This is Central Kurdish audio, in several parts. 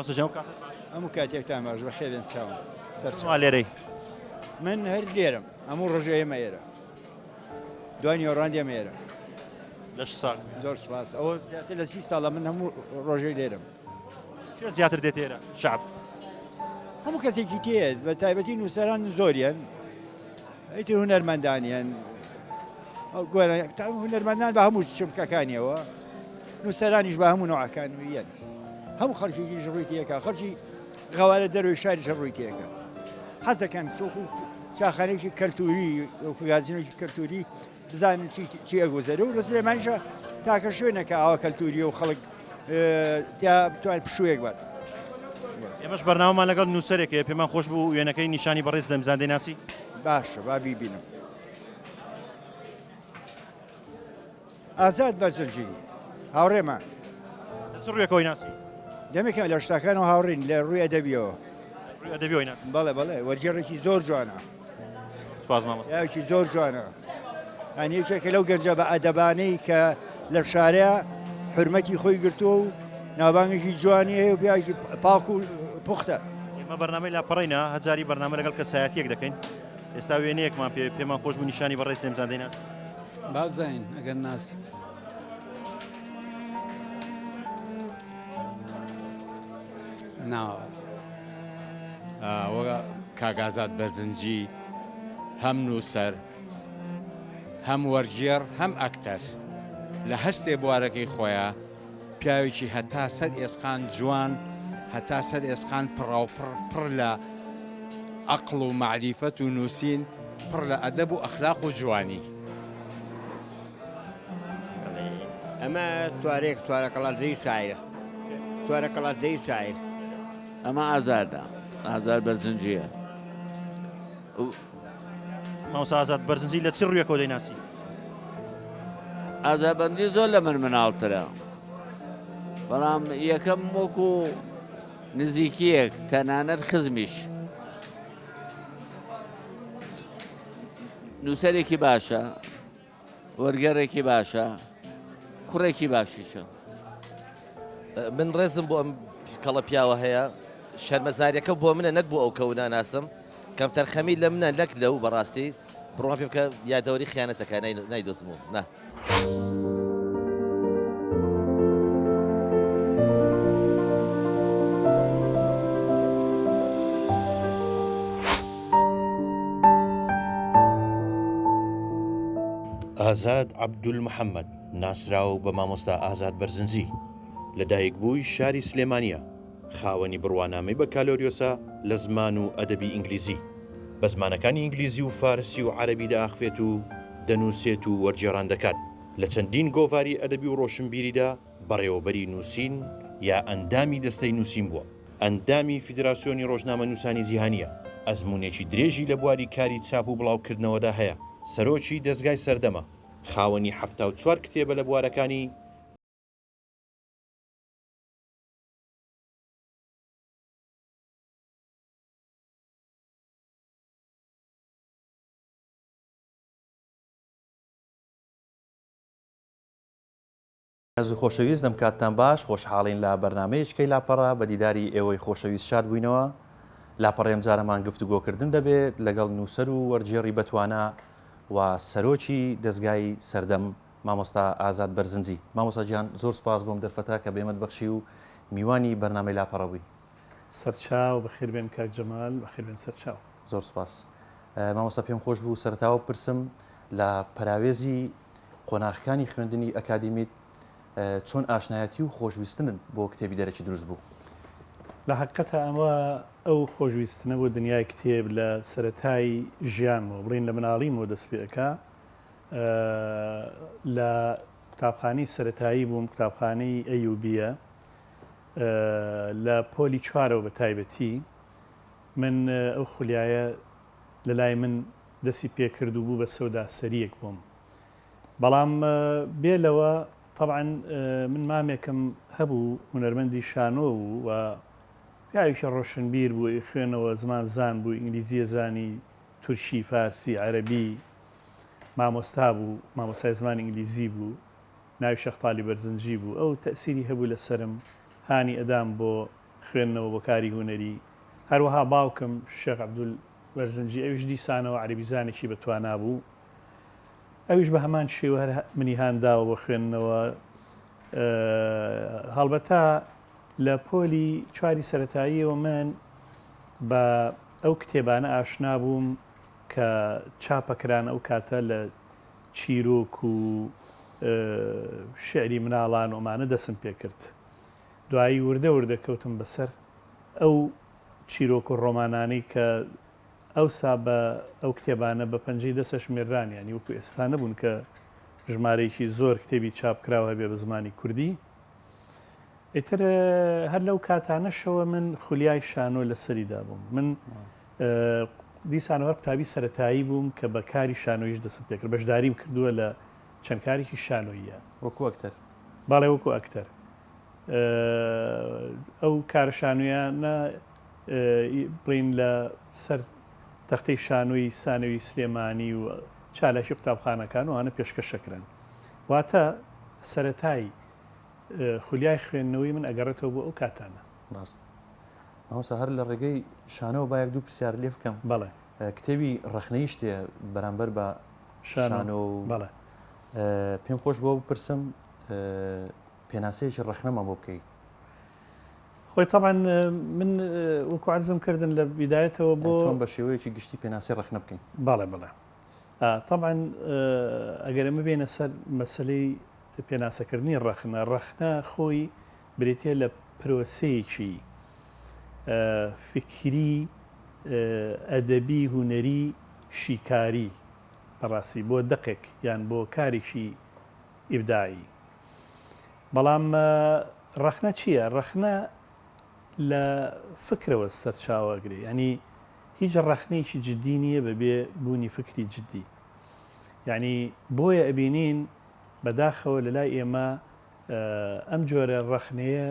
مامۆستاجان هەموو کاتێکتان باش بە خێرن چاوم لێرەی من هەر لێرم هەموو ڕۆژێ ئێمە ئێرە دوای نیۆڕان ئێمە ئێرە لەش ساڵ زۆر سپاس ئەوە زیاتر لە 30 ساڵە من هەموو ڕۆژێ لێرم چێ زیاتر دێت ئێرە شعب هەموو کەسێکی تێت بە تایبەتی نووسەران زۆریان ئەیتی هونەرمەندانیان هونەرمەندان بە هەموو چمکەکانیەوە نووسەرانیش بە هەموو نوعەکان ویەن هەموو خەڵکیش ڕووی تێکە خەڵکی غەوارە دەروی شاریش ڕووی تێکات حەزەکەن چۆخ و چاخانەیەکی کەلتوری گازینێکی کەلتوری بزانن چی ئەگوزەرە و لە سلێمانیشە تاکە شوێنەکە ئاوا کەلتوریە و خەڵک بتوانێت پشوویەک بات ئێمەش بەرنامەمان لەگەڵ نووسەرێکە پێمان خۆش بوو وێنەکەی نیشانی بەڕێز دەمزان دەیناسی باشە با بیبینم ئازاد بەرزنجی هاوڕێمان چ ڕوویەکەوەی ناسی دەمێکە لە شتەکان و هاوڕین لە ڕووی ئەدەبیەوە ئەدەبیەوەی ناسی بەڵێ بەڵێ وەرجێڕێکی زۆر جوانە سپاس مامۆستا یاوێکی زۆر جوانە هەنی یەکێکە لەو گەنجە بە ئەدەبانەی کە لە شارەیە حرمەتی خۆی گرتووە و ناوبانگێکی جوانی هەیە و پیاوێکی پاک و پوختە ئێمە بەرنامەی لاپەڕینە هەزاری بەرنامە لەگەڵ کەسایەتیەک دەکەین ئێستا وێنەیەکمان پێمان خۆش بوو نیشانی بەڕێز دەمزان دەیناسی بابزین ئەگەر ناسی ناوە وەگە کاگازات بەرزنجی هەم نووسەر هەم وەرگێڕ هەم ئەکتەر لە هەستێ بوارەکەی خۆیان پیاوێکی هەتا سەد ئێسقان جوان هەتا سەد ئێسقان پڕ لە عەقڵ و مەعریفەت و نووسین پڕ لە ئەدەب و ئەخلاق و جوانی ئەمە توارێک توارەکەڵاتدەی شاعرە توارەکەڵاتدەی شاعر ئەمە ئازادە ئازاد بەرزنجیە مامۆستا ئازاد بەرزنجی لە چ ڕوویەکەوە دەیناسی ئازادبەندی زۆر لە من مناڵترە بەڵام یەکەم وەکو نزیکیەک تەنانەت خزمیش نووسەرێکی باشە وەرگەڕێکی باشە کوڕێکی باشیشە من ڕێزم بۆ ئەم کەڵە پیاوە هەیە شەرمەزاریەکە بۆ منە نەک بۆ ئەو کەونا ناسم کەم تەرخەمی لە منە لەک لەو بەڕاستی بڕۆ پێ بکە یادەوەری خیانەتەکە نایدۆزم و نا ئازاد عەبدولمحەممەد ناسراو بە مامۆستا ئازاد بەرزنجی لەدایکبووی شاری سلێمانیە خاوەنی بڕوانامەی بە کالۆریۆسا لە زمان و ئەدەبی ئینگلیزی بە زمانەکانی ئینگلیزی و فارسی و عەرەبیدا ئاخفێت و دەنووسێت و وەرجێڕان دەکات لە چەندین گۆڤاری ئەدەبی و ڕۆشنبیریدا بەڕێوەبەری نووسین یا ئەندامی دەستەی نووسین بووە ئەندامی فیدراسیۆنی ڕۆژنامە نووسانی جیهانیە ئەزمونێکی درێژی لە بواری کاری چاپ و بڵاوکردنەوەدا هەیە سەرۆکی دەستگای سەردەمە خاوەنی 74 کتێبە لە بوارەکانی خۆشەویست دەم کاتتان باش خۆشحاڵین لە بەرنمەیەکەی لاپەڕە بە دیداری ئێوەی خۆشەویست شاد بووینەوە لاپەڕێم جارەمان گفتوگۆکردن دەبێت لەگەڵ نووسەر و وەرجێڕی بەتوانە و سەرۆکی دەستگای سەردەم مامۆستا ئازاد بەرزنجی مامۆستا گیان زۆر سپاس بۆم دەرفەتە کە بێمەت بەخشی و میوانی بەرنامەی لاپەڕەبووی سەرچاو بەخێر بێن کاک جەمال بەخێر بێن سەرچاو زۆر سپاس مامۆستا پێم خۆش بوو سەرتاوە پرسم لە پەراوێزی قۆناغەکانی خوێندنی ئەکادیمیت چۆن ئاشنایەتی و خۆشویستنت بۆ کتێبی دەرەکی دروست بوو لە حقیقەتە ئەمە ئەو خۆشویستنە بۆ دنیای کتێب لە سەرەتای ژیانەوە بڵین لە مناڵیمەوە دەست پێەکە لە قوتابخانەی سەرەتایی بووم قوتابخانەی ئەیوبیە لە پۆلی چوارەوە بە تایبەتی من ئەو خولیایە لە لای من دەستی پێکرد و بوو بە سەودا سەریەک بووم بەڵام بێلەوە طبعا من مامێکم هەبوو هونەرمەندی شانۆ و پیاوێکی ڕۆشنبیر بوو خوێنەوە زمان زان بوو ئینگلیزیە زانی تورکی فارسی عەرەبی مامۆستا بوو مامۆستای زمان ئینگلیزی بوو ناوی شەختالی بەرزنجی بوو ئەو تەسیری هەبوو لەسرم هانی ئەدام بۆ خوێندنەوە بۆ کاری هوەری هەروەها باوکم شێخ عەبدول وەرزنجی ئەویش دیسانەوە عەرەبیزانێکی بەتوانا بوو ئەویش بە هەمان شێوە هەر منی هانداوە بۆ خوێندنەوە هەڵبەتە لە پۆلی چواری سەرەتاییەوە من بە ئەو کتێبانە ئاشنا بووم کە چاپەکران ئەو کاتە لە چیرۆک و شعری مناڵان ئۆمانە دەسم پێ کرد دوایی وردە وردە کەوتم بەسەر ئەو چیرۆک و ڕۆمانانەی کە ئەوسا بە ئەو کتێبانە بە پەنجەی دەسە شمێررانیانی وەکو ئێستا نەبوون کە ژمارەیەکی زۆر کتێبی چاپکراوە هەبێ بە زمانی کوردی ئیتر هەر لەو کاتانەشەوە من خولیای شانۆ لەسەریدا بووم من دیسانەوە قوتابی سەرەتایی بووم کە بە کاری شانۆیش دەسم پێکرد بەشداریم کردووە لە چەند کارێکی شانۆیە وەکو ئەکتەر باڵێ وەکو ئەکتەر ئەو کارە شانویانە بڵین لە سەر تەختەی شانۆی سانەوی سلێمانی و چالاشی قوتابخانەکان و هەانە پێشکەشەکرن واتە سەرەتایی خولیای خوێندنەوەی من ئەگەڕێتەوە بۆ ئەو کاتانە ڕاست ماوەسا هەر لە ڕێگەی شانەوە با یەک دوو پرسیار لێ بکەم بەڵێ کتێبی ڕەخنەی شتێ بەرامبەر بە شانۆ بەڵێ پێم خۆش بۆ بپرسم پێناسەیەکی ڕەخنەمان بۆ بکەیت خۆی طبعا من وەکو عەرزم کردن لە بیدایەتەوە بۆ چۆن بە شێوەیەکی گشتی پێناسی ڕەخنە بکەین بەڵێ بڵێ طبعا ئەگەر ئەمە بێنە سەر مەسلەی پێناسەکردنی ڕەخنە خۆی برێتە لە پرۆسەیەکی فکری ئەدەبی هونەری شیکاری بەڕاستی بۆ دقێک یان بۆ کارێکی ئیبداعی بەڵام ڕەخنە چییە؟ ڕەخنە لە فکرەوە سەرچاوەگرێ ینی هیچ ڕەخنەیەکی جددی نییە بەبێ بوونی فکری جددی یعنی بۆیە ئەبینین بەداخەوە لە لای ئێمە ئەم جۆرە ڕەخنەیە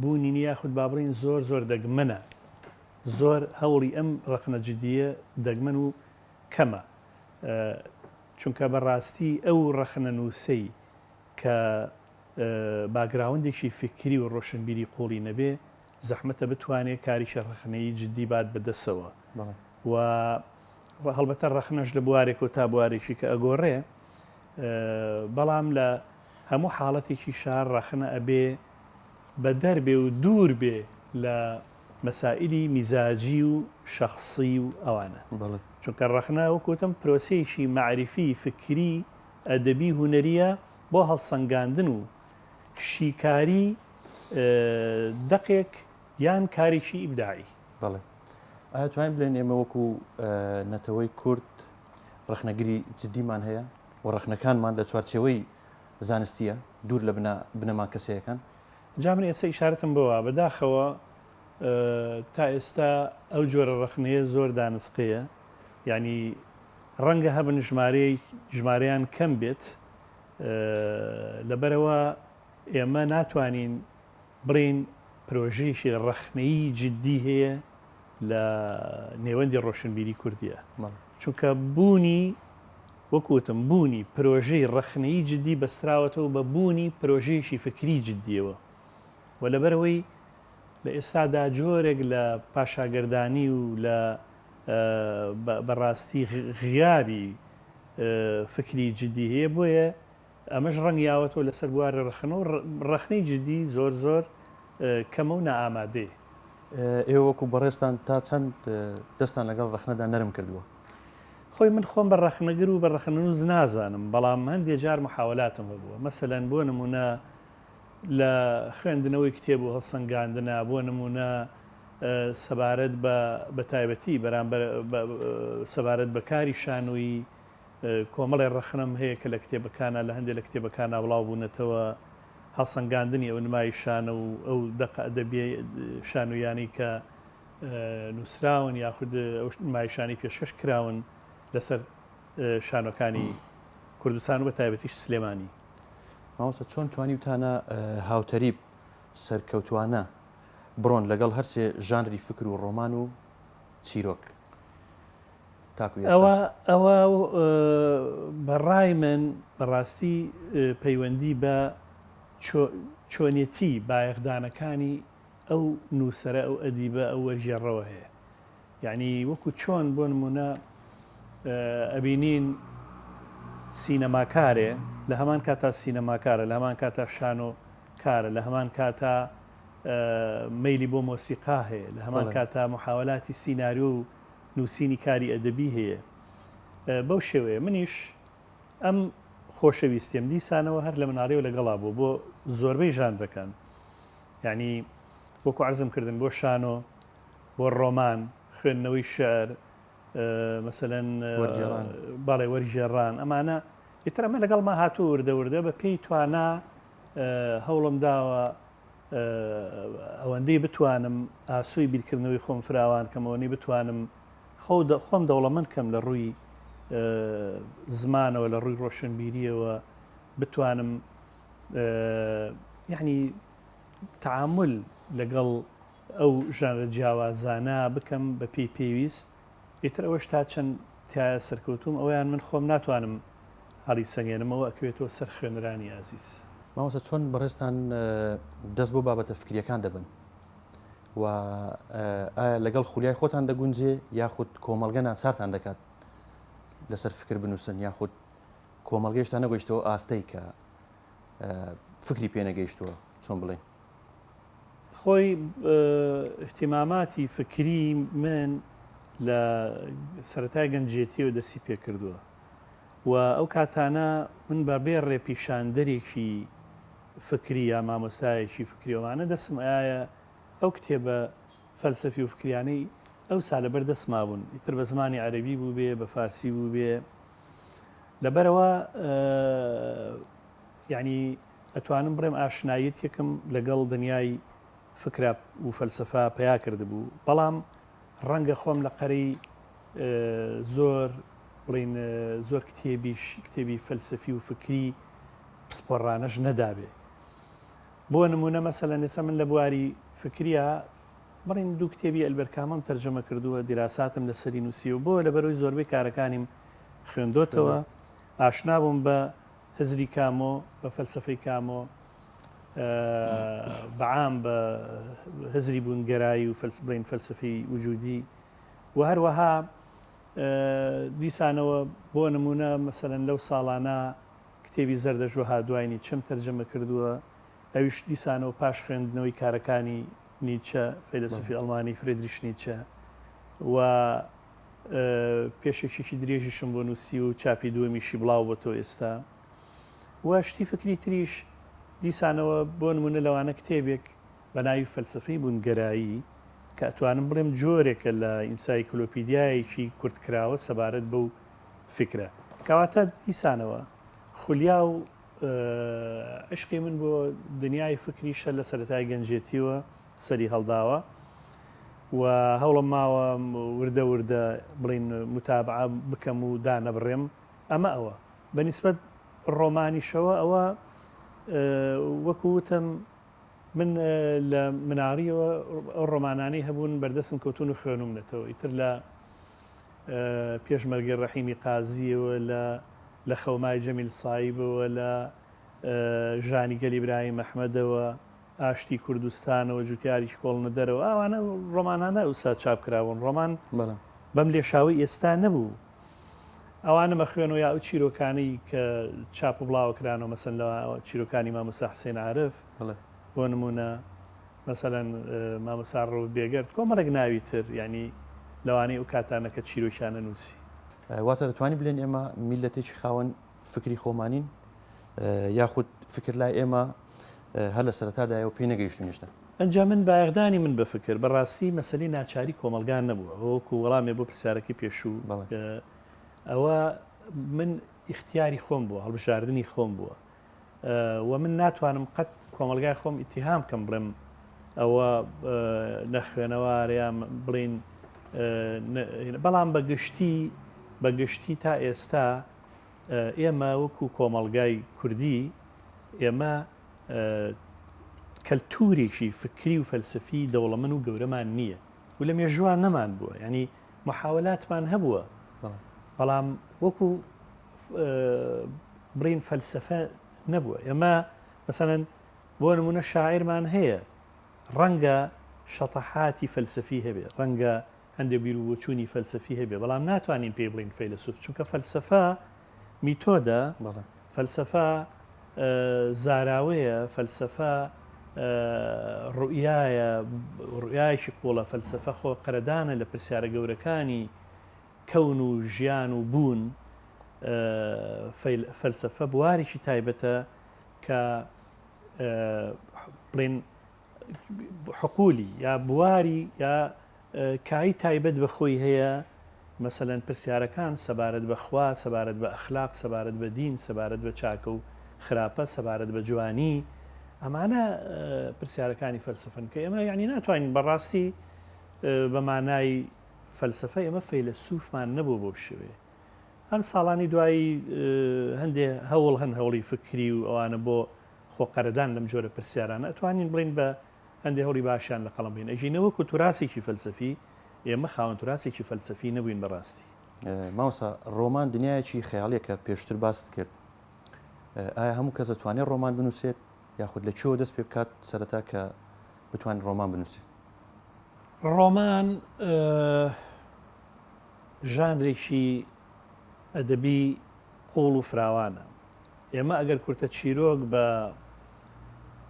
بوونی نیە خود بابڕین زۆر زۆر دەگمەنە زۆر هەوڵی ئەم ڕەخنە جددیە دەگمەن و کەمە چونکە بەڕاستی ئەو ڕەخنە نووسەی کە باگراوندێکی فکری و ڕۆشنبیری قوڵی نەبێ زەحمەتە بتوانێت کاریشە ڕەخنەی جددی بات بەدەسەوە و هەڵبەتە ڕەخنەش لە بوارێک و تا بوارێکی کە ئەگۆڕێ بەڵام لە هەموو حاڵەتێکی شار ڕەخنە ئەبێ بە دەربێ و دوور بێ لە مەسائلی میزاجی و شەخصی و ئەوانە چونکە ڕەخنە وەکوتم پرۆسەیەکی معریفی فکری ئەدەبی هونەریە بۆ هەڵسەنگاندن و شیکاری دقێک یان کارێکی ئیبداعی بەڵێ ئایا توانین بڵێن ئێمە وەکو نەتەوەی کورد ڕەخنەگیری جددیمان هەیە و ڕەخنەکانمان لە چوارچێوەی زانستیە دوور لە بنەما کەسەیەکان جا من ئێستا ئیشارەتم بەوە بەداخەوە تا ئێستا ئەو جۆرە ڕەخنەیە زۆر دانسقەیە ینی ڕەنگە هەبن ژمارەیان کەم بێت لەبەرەوە ئێمە ناتوانین بڕین پرۆژەیەکی ڕەخنەیی جددی هەیە لە نێوەندی ڕۆشنبیری کوردیە چونکە بوونی وەکوتم بوونی پرۆژەی ڕەخنەیی جددی بەستراوەتەوە بە بوونی پرۆژەیەکی فکری جددیەوە و لەبەرەوەی لە ئێستادا جۆرێک لە پاشاگەردانی و لە بەڕاستی غیابی فکری جددی هەیە بۆیە ئەمەش ڕەنگیاوەتەوە لەسەر بوارە ڕەخنە و ڕەخنەی جددی زۆر زۆر کەمە و نائامادەیە ئێوە وەکو بەڕێستان تا چەند دەستان لەگەڵ ڕەخنەدا نەرم کردووە خۆی من خۆم بە ڕەخنەگر و بە ڕەخنەنووز نازانم بەڵام هەندێک جار محاولاتم هەبووە مەسەلەن بۆ نمونە لە خوێندنەوەی کتێب و هەڵسەنگاندنە بۆ نمونە سەبارەت بە تایبەتی بەرامبەر سەبارەت بە کاری شانۆیی کۆمەڵی ڕەخنەم هەیە کە لە کتێبەکانە لە هەندێک لە کتێبەکانە بڵاو بوونەتەوە هەڵسەنگاندنی ئەو نمای شانە و ئەو دەقە ئەدەبی شانویانی کە نووسراون یاخود ئەو نمایشانی پێشکەش کراون لەسەر شانۆکانی کوردستان و بە تایبەتیش سلێمانی ماوەسە چۆن توانی وتانە هاوتەریب سەرکەوتوانە بڕۆن لەگەڵ هەرسێ ژانری فکر و ڕۆمان و چیرۆک ئەوە بەڕای من بەڕاستی پەیوەندی بە چۆنیەتی بایەخدانەکانی ئەو نووسرە ئەو ئەدیبە ئەو وەرژێڕەوە هەیە یعنی وەکو چۆن بۆ نمونە ئەبینین سینەماکارێ لە هەمان کاتا سینەماکارە لە هەمان کاتا شانۆ کارە لە هەمان کاتا مەیلی بۆ مۆسیقا هەیە لە هەمان کاتا محاولاتی سیناریۆ و نووسینی کاری ئەدەبی هەیە بەو شێوەیە منیش ئەم خۆشەویستیم دیسانەوە هەر لە مناڵەوە لەگەڵا بوو بۆ زۆربەی ژانرەکان یعنی وەکو عەرزم کردن بۆ شانۆ بۆ ڕۆمان خوێندنەوەی شعر مەسەلەن باڵێ وەرژێڕان ئەمانە ئیتر ئەمە لەگەڵ ما هاتوو وردە بە پێی توانا هەوڵم داوە ئەوەندەی بتوانم ئاسووی بیرکردنەوەی خۆم فراوان کەمەوەنی بتوانم خۆم دەوڵەمەند کەم لە ڕووی زمانەوە لە ڕووی ڕۆشنبیریەوە بتوانم یعنی تعامل لەگەڵ ئەو ژانرە جیاوازانە بکەم بە پێی پێویست ئیتر ئەوەش تا چەند تایە سەرکەوتوم ئەویان من خۆم ناتوانم هەڵی سەنگێنمەوە ئەکوێتەوە سەر خوێنرانی ئازیز مامۆستا چۆن بەڕێستان دەست بۆ بابەتە فکریەکان دەبن و ئایا لەگەڵ خولیای خۆتان دەگونجێ یاخود کۆمەڵگە ناچارتان دەکات لەسەر فکر بنووسن یاخود کۆمەڵگەیشتان نەگەیشتەوە ئاستەی کە فکری پێ نەگەیشتووە چۆن بڵێن خۆی احتیماماتی فکری من لە سەرەتای گەنجێتیەوە دەستی پێ کردووە و ئەو کاتانە من بە بێ ڕێپیشاندەرێکی فکری یا مامۆستایەکی فکریەوانە دەسم ئایا ئەو کتێبە فەلسەفی و فکریانەی ئەو سا لەبەر دەستما بوون ئیتر بە زمانی عەرەبی بوو بێ بە فارسی بوو بێ لەبەرەوە یعنی ئەتوانم بڕێم ئاشنایەت یەکەم لەگەڵ دنیای فکرا و فەلسەفا پیا کرد بوو بەڵام ڕەنگە خۆم لە قەرەی زۆر بڵین زۆر کتێبی فەلسەفی و فکری پسپۆڕانەش نەدابێ بۆ نمونە مەسەلە نێسە من لە بواری فکریە بڕین دوو کتێبی ئەلبەرکامەم تەرجەمە کردووە دیراساتم لەسەری نووسیوە بۆ لەبەرەوەی زۆربەی کارەکانیم خوێندۆتەوە ئاشنا بووم بە هزری کامۆ بە فەلسەفەی کامۆ بەعام بە هزری بوونگەرایی و بڵین فەلسەفی وجودی و هەروەها دیسانەوە بۆ نمونە مەسەلەن لەو ساڵانە کتێبی زەردەژوەها دوایانی چەم تەرجەمە کردووە ئەویش دیسانەوە پاش خوێندنەوەی کارەکانی نیچە فەیلسوفی ئەڵمانی فرێدریش نیچە و پێشێکێکی درێژیشم بۆ نووسی و چاپی دووەمیشی بڵاو بۆ تۆ ئێستا و شتی فکری تریش دیسانەوە بۆ نمونە لەوانە کتێبێک بە ناوی فەلسەفەی بوونگەرایی کە ئەتوانم بڵێم جۆرێکە لە ئینسایکلۆپیدیایەکی کورتکراوە سەبارەت بەو فکرە کەواتە دیسانەوە خولیا و عشقی من بۆ دنیای فکریشە لە سەرەتای گەنجێتیوە سەری هەڵداوە و هەوڵم ماوە وردە بڵین متابعە بکەم و دانەبڕێم ئەمە ئەوە بەنسبەت ڕۆمانیشەوە ئەوە وەکوتم من لە مناڵیەوە ئەو ڕۆمانانەی هەبوون بەردەستم کەوتون و خوێنوم نێتەوە ئیتر لە پێشمەرگی ڕەحیمی قازیەوە لە خەومای جەمیل سایبەوە لە ژانی گەلیبراهیم ئەحمەدەوە ئاشتی کوردستانەوە جوتیاریش کۆڵنە دەرەوە ئەوانە ڕۆمانانە ئەوسا چاپکراون ڕۆمان بەم لێشاوی ئێستا نەبوو ئەوانەمە خوێنەوە یا ئەو چیرۆکانی کە چاپ و بڵاوکرانەوە مەسەن لە چیرۆکانی مامۆستا حسێن عارف بۆ نمونە مەسەلەن مامۆستا ڕەوت بێگەرد کۆمەڵێک ناوی تر ینی لەوانەی ئەو کاتانە کە چیرۆکیانە نووسی واتە دەتوانی بڵێن ئێمە میلەتێکی خاوەن فکری خۆمانین یاخود فکر لای ئێمە هەر لە سەرەتادایە و پێی نەگەیشتونیشتە ئەنجا من بایەغدانی من بە فکر بەڕاستی مەسەلی ناچاری کۆمەلگان نەبووە وەکو وەڵامێ بۆ پرسیارەکەی پێشوو ئەوە من اختیاری خۆم بووە هەڵبژاردننی خۆم بووە و من ناتوانم قەت کۆمەلگای خۆم ئیتیهام کەم بڵێم ئەوە نەخوێنەوارەیان بڵین بەڵام بەگشتی تا ئێستا ئێمە وەکو کۆمەلگای کوردی ئێمە کەلتورێکی فکری و فەلسەفی دەوڵەمەند و گەورەمان نییە و لە مێژوان نەمان بووە ینی محاولاتمان هەبووە بەڵام وەکو بڵین فەلسەفە نەبووە ئێمە مەسەلەن بۆ نمونە شاعیرمان هەیە ڕەنگە شەتەحاتی فەلسەفی هەبێ ڕەنگە هەندێک بیر و بۆچوونی فەلسەفی هەبێ بەڵام ناتوانین پێ بڵین فەیلسوف چونکە فەلسەفە میتۆدە فەلسەفە زاراوەیە فەلسەفە ڕوئایەکی قوڵە فەلسەفە خۆ قەرەدانە لە پرسیارە گەورەکانی کەون و ژیان و بوون فەلسەفە بوارێکی تایبەتە کە بڵێن حقولی یا بواری یا کایی تایبەت بە خۆی هەیە مەسەلەن پرسیارەکان سەبارەت بە خوا سەبارەت بە ئەخلاق سەبارەت بە دین سەبارەت بە چاکە و خراپە سەبارەت بە جوانی ئەمانە پرسیارەکانی فەلسەفەن کە ئێمە یعنی ناتوانین بەڕاستی بە مانای فەلسەفە ئێمە فەیلسوفمان نەبوو بۆ شوێ ئەم ساڵانی دوایی هەندێ هەوڵ هەوڵی فکری و ئەوانە بۆ خۆقەرەدان لەم جۆرە پرسیارانە ئەتوانین بڵین بە هەندێک هەوڵی باشیان لە قەڵم بین ئەژینەوەکو توراسێکی فەلسەفی ئێمە خاوەن توراسێکی فەلسەفی نەبووین بەڕاستی ماوسا ڕۆمان دنیایەکی خەیاڵێکە پێشتر باست کرد ئایا هەموو کەس دەتوانێت ڕۆمان بنووسێت یاخود لە چۆ دەست پێ بکات سەرەتا کە بتوانین ڕۆمان بنووسێت ڕۆمان ژانرێکی ئەدەبی قوڵ و فراوانە ئێمە ئەگەر کورتە چیرۆک بە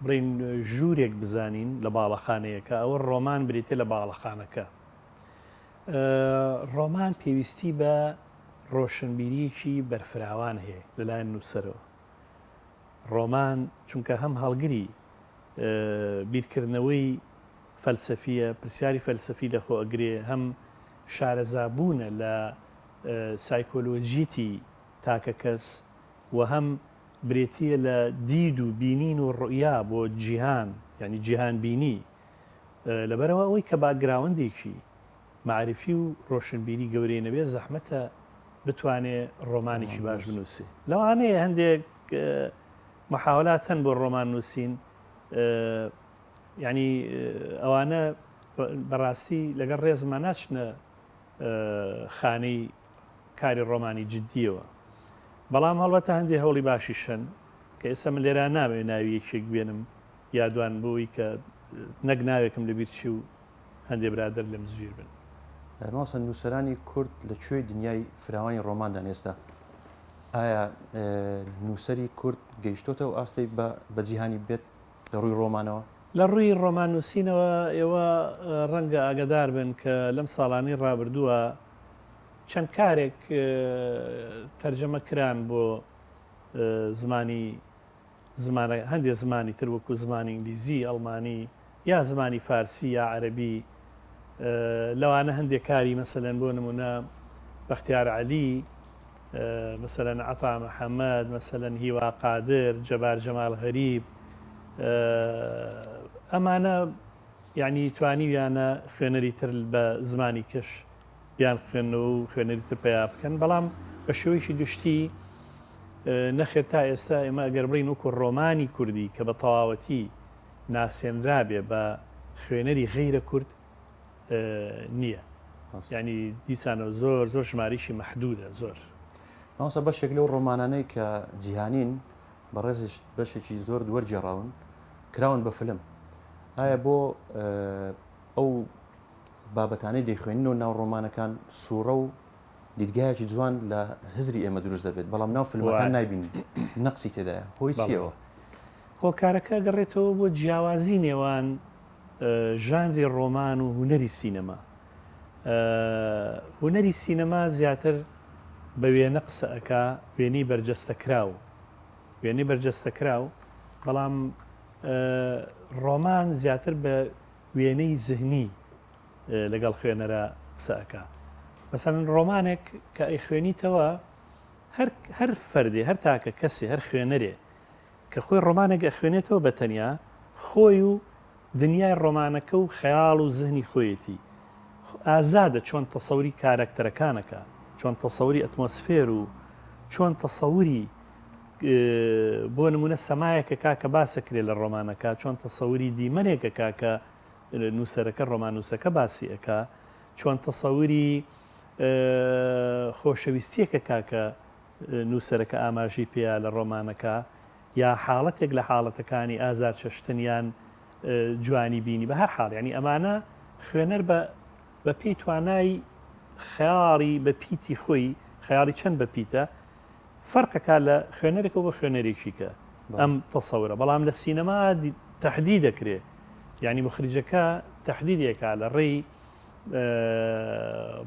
بڵین ژوورێک بزانین لە باڵەخانەیەەکە ئەوە ڕۆمان بریتێ لە باڵەخانەکە ڕۆمان پێویستی بە ڕۆشنبیریکی بەرفراوان هەیە لەلایەن نووسەرەوە ڕۆمان چونکە هەم هەڵگری بیرکردنەوەی فەلسەفیە پرسیاری فەلسەفی لەخۆ ئەگرێ هەم شارەزابوونە لە سایکۆلۆژیتی تاکە کەس و هەم برێتیە لە دید و بینین و ڕوئیا بۆ جیهان ینی جیهان بینی لەبەرەوە ئەوەی کە باگراوندێکی معرفی و ڕۆشنبیری گەورەی نەبێ زەحمەتە بتوانێت ڕۆمانێکی باش بنووسێ لەوانەیە هەندێک محاولات هەن بۆ ڕۆمان نووسین ینی ئەوانە بەڕاستی لەگەڵ ڕێزمان ناچنە خانەی کاری ڕۆمانی جددیەوە بەڵام هەڵبەتە هەندێک هەوڵی باشیشن کە ئێستا من لێرە نامێ ناوی یەکێک بێنم یادوان بۆی کە نەک ناوێکم لەبیر چی و هەندێک برادر لەم زویر بن ماوسە نووسەرانی کورد لەکوێی دنیای فراوانی ڕۆماندان ئێستا ئایا نووسری کورد گەیشتۆتە و ئاستی بە جیهانی بێت لە ڕووی ڕۆمانەوە لە ڕووی ڕۆمان نووسینەوە ئێوە ڕەنگە ئاگدار بن کە لەم ساڵانی ڕابردووە چەند کارێک تەرجەمە کران بۆ زمانی هەندێک زمانی تر وەکو زمانی ئینگلیزی ئەڵمانی یا زمانی فارسی یا عەرەبی لەوانە هەندێک کاری مەسەلەن بۆ نمونە بەختیار عەلی مەسەلەن عەتا محەممەد مەسەلەن هیوا قادر جەبار جەمال غەریب ئەمانە یعنی توانیویانە خوێنەری تر بە زمانی کەش بیان خوێنەوە و خوێنەری تر پیا بکەن بەڵام بە شێوەیەکی گشتی نەخێر تا ئێستا ئێمە ئەگەر بڵین وەکو ڕۆمانی کوردی کە بە تەواوەتی ناسێنرابێ بە خوێنەری غەیرە کورد نییە ینی دیسانەوە زۆر ژماریشی مەحدودە زۆر ماوسە بەشێک لەو ڕۆمانانەی کە جیهانین بەڕێزش بەشێکی زۆر دووەرجێڕاون کراون بە فلم ئایا بۆ ئەو بابەتانەی دەیخوێنینەوە ناو ڕۆمانەکان سوورە و دیدگایەکی جوان لە هزری ئێمە دروست دەبێت بەڵام ناو فیلمەکان نایبین نەقسی تێدایە هۆی چیەوە هۆکارەکە گەڕێتەوە بۆ جیاوازی نێوان ژانری ڕۆمان و هونەری سینەما هونەری سینەما زیاتر بە وێنە قسە ئەکا وێنەی بەرجەستەکراو وێنەی بەرجەستەکراو بەڵام ڕۆمان زیاتر بە وێنەی زهنی لەگەڵ خوێنەرە قسە ئەکا مەسەڵەن ڕۆمانێک کە ئەی خوێنیتەوە هەر فەردێ هەر تاکە کەسێ هەر خوێنەرێ کە خۆی ڕۆمانێک ئەخوێنێتەوە بە تەنیا خۆی و دنیای ڕۆمانەکە و خەیاڵ و زهنی خۆیەتی ئازادە چۆن تەسەوری کارەکتەرەکانەکە چۆن تەسەوری ئەتمۆسفێر و چۆن تەسەوری بۆ نمونە سەمایەکە کاکە باسەکرێت لە ڕۆمانەکە چۆن تەسەوری دیمەنێکە کاکە نووسەرەکە ڕۆمانوسەکە باسی ئەکا چۆن تەسەوری خۆشەویستیەکە کاکە نووسەرەکە ئاماژی پێیا لە ڕۆمانەکە یا حاڵەتێک لە حاڵەتەکانی ئازار چەشتنیان جوانی بینی بە هەر حاڵ ینی ئەمانە خوێنەر بە پێی توانای خەیاڵی بە پیتی خۆی خەیاڵی چەند بە پیتە فەرقەکە لە خوێنەرێکەوە بە خوێنەرێکی کە ئەم تەسەورە بەڵام لە سینەما تەحدید دەکرێت ینی مخرجەکە تەحدیدێکە لە ڕێی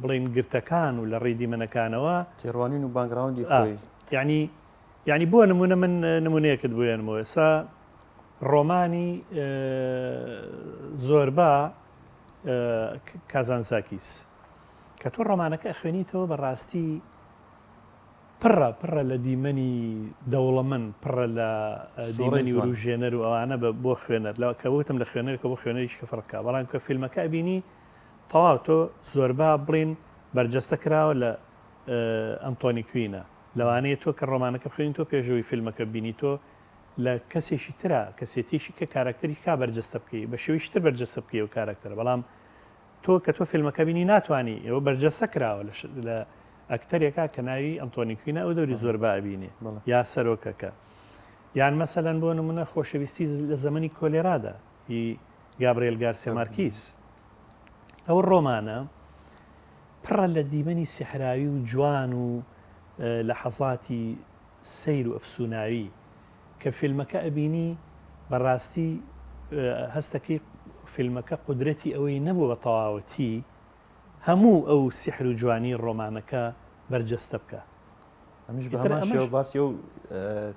بڵین گرتەکان و لە ڕێی دیمەنەکانەوە تێڕوانین و باگراوندی خۆی ینی بۆ نمونە من نمونەیەکت بێنمەوە ئێستا ڕۆمانی زۆربا کازانزاکیس کە تۆ ڕۆمانەکە خوێنیتەوە بەڕاستی پڕە لە دیمەنی دەوڵەمەند پڕە لە دیمەنی وروژێنەر و ئەوانە بۆ خوێنەر لەوە کە وتم لە خوێنەرەوە بۆ خوێنەریش کە فڕکە بەڵام کە فیلمەکە بینی تەواو تۆ زۆربا بڵین بەرجەستە کراوە لە ئەنتۆنی کوینە لەوانەیە تۆ کە ڕۆمانەکە بخوێنی تۆ پێشەوەی فیلمەکە بینی تۆ لە کەسێکی ترە کەسێتیشی کە کارکتەری کا بەرجەستە بکەی بە شێوەیەکی تر بەرجەستە بکەی و کارکتەرە بەڵام تۆ کە تۆ فیلمەکە بینی ناتوانانی ئێوە بەرجەستە کراوە لە ئەکتەرێکا کە ناوی ئەنتۆنی کوینە ئەو دەوری زۆر بابینێ یا سەرۆکەکە یان مەسەلەن بۆ نمونە خۆشەویستی لە زەمەنی کۆلێرادا هی گابرێل گارسیا مارکیز ئەو ڕۆمانە پڕە لە دیمەنی سیحراوی و جوان و لە حەزاتی سیر و ئەفسوناوی کە فیلمەکە ئەبینی بەڕاستی هەستەکەی فیلمەکە قودرەتی ئەوەی نەبوو بە تەواوەتی هەموو ئەو سیحر و جوانی ڕۆمانەکە بەرجەستە بکە ئەمیش بەماشەوە باسی و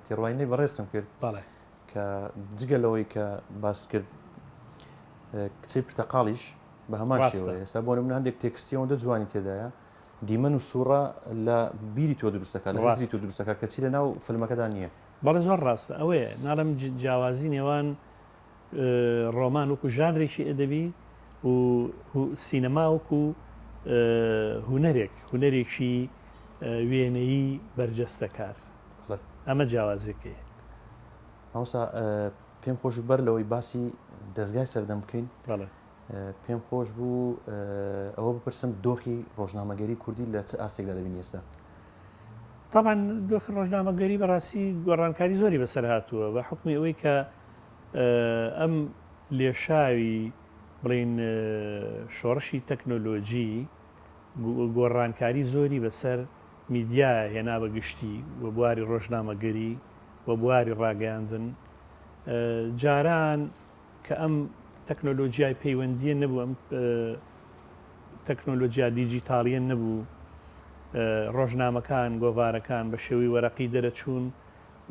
تێڕوانینەی بەڕێستم کرد کە جگەلەوەی کە باس کرد کچەی پرتەقاڵیش بە هەمان شێوە ئێستا بۆ من هەندێک تێکستیەوەدە جوانی تێدایە دیمەن و سوورە لە بیری تۆ دروستەکە لە ڕاستی تۆ دروستەکە کەچی لە ناو فیلمەکەدا نییە بەڵێ زۆر ڕاستە ئەوەیە ناڵم جیاوازی نێوان ڕۆمان وەکو ژانرێکی ئەدەبی و سینەما وەکو هونەرێکی وێنەیی بەرجەستەکار ئەمە جیاوازەکەی ئەوسا پێم خۆش بەر لەوەی باسی دەستگای سەردەم بکەین پێم خۆش بوو ئەوە بپرسم دۆخی ڕۆژنامەگەری کوردی لە چ ئاسێکدا دەبینی ئێستا طبعاً دۆخی ڕۆژنامەگەری بەڕاستی گۆڕانکاری زۆری بەسەر هاتووە بە حکمی ئەوەی کە ئەم لێشاوی بڵین شۆڕشی تەکنۆلۆژی گۆڕانکاری زۆری بەسەر میدیا هێنا بە گشتی وە بواری ڕۆژنامەگەری وە بواری ڕاگەاندن جاران کە ئەم تەکنۆلۆژیای پەیوەندیە نەبوو ئەم تەکنۆلۆژیا دیجیتاڵیە نەبوو ڕۆژنامەکان گۆڤارەکان بە شێوەی وەرەقی دەرەچوون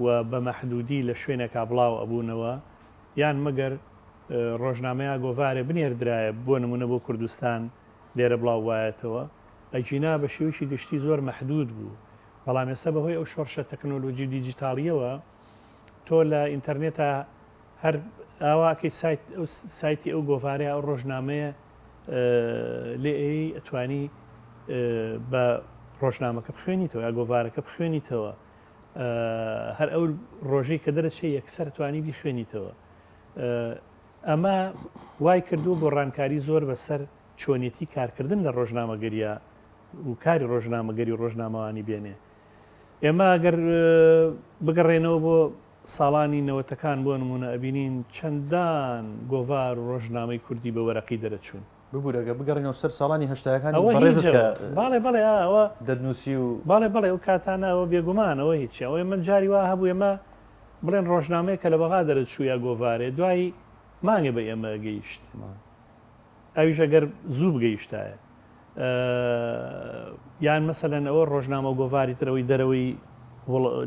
و بە مەحدودی لە شوێنێکا بڵاو ئەبوونەوە یان مەگەر ڕۆژنامەیە گۆڤارێ بنێردرایە بۆ نمونە بۆ کوردستان لێرە بڵاو وایەتەوە ئەجینا بە شێوەیەکی گشتی زۆر مەحدود بوو بەڵام ئێستا بەهۆی ئەو شۆڕشە تەکنۆلۆژی دیجیتاڵیەوە تۆ لە ئینتەرنێتە هەر ئاواکەی سایتی ئەو گۆڤارەیە ئەو ڕۆژنامەیە لێ ئەتوانی بە ڕۆژنامەکە بخوێنیتەوە یا گۆڤارەکە بخوێنیتەوە هەر ئەو ڕۆژەی کە دەرەچێت یەکسەر توانی بیخوێنیتەوە ئەمە وای کردو بۆ ڕانکاری زۆر بەسەر چۆنیەتی کارکردن لە ڕۆژنامەگەریە و کاری ڕۆژنامەگەری و ڕۆژنامەوانی بێنێ ئێمە ئەگەر بگەڕێنەوە بۆ ساڵانی نەوەتەکان بۆ نمونە ئەبینین چەندان گۆڤار و ڕۆژنامەی کوردی بە وەرەقی دەرەچوون ببوورەگە بگەڕێنەوە سەر ساڵانی هەشتاەکانی باڵێ بڵێ ئەوە دەدنووسی و باڵێ ئەو کاتانە ئەوە بێگومانەوە هیچی ئەوەی من جاری وا هەبوو ئێمە بڵێن ڕۆژنامەیە کە لە بەغا دەرەچوو یا گۆڤارێ دوایی مانگە بە ئێمە گەیشت ئەویش ئەگەر زوو بگەیشتایە یان مەسەلەن ئەوە ڕۆژنامە گۆڤاری ترەوەی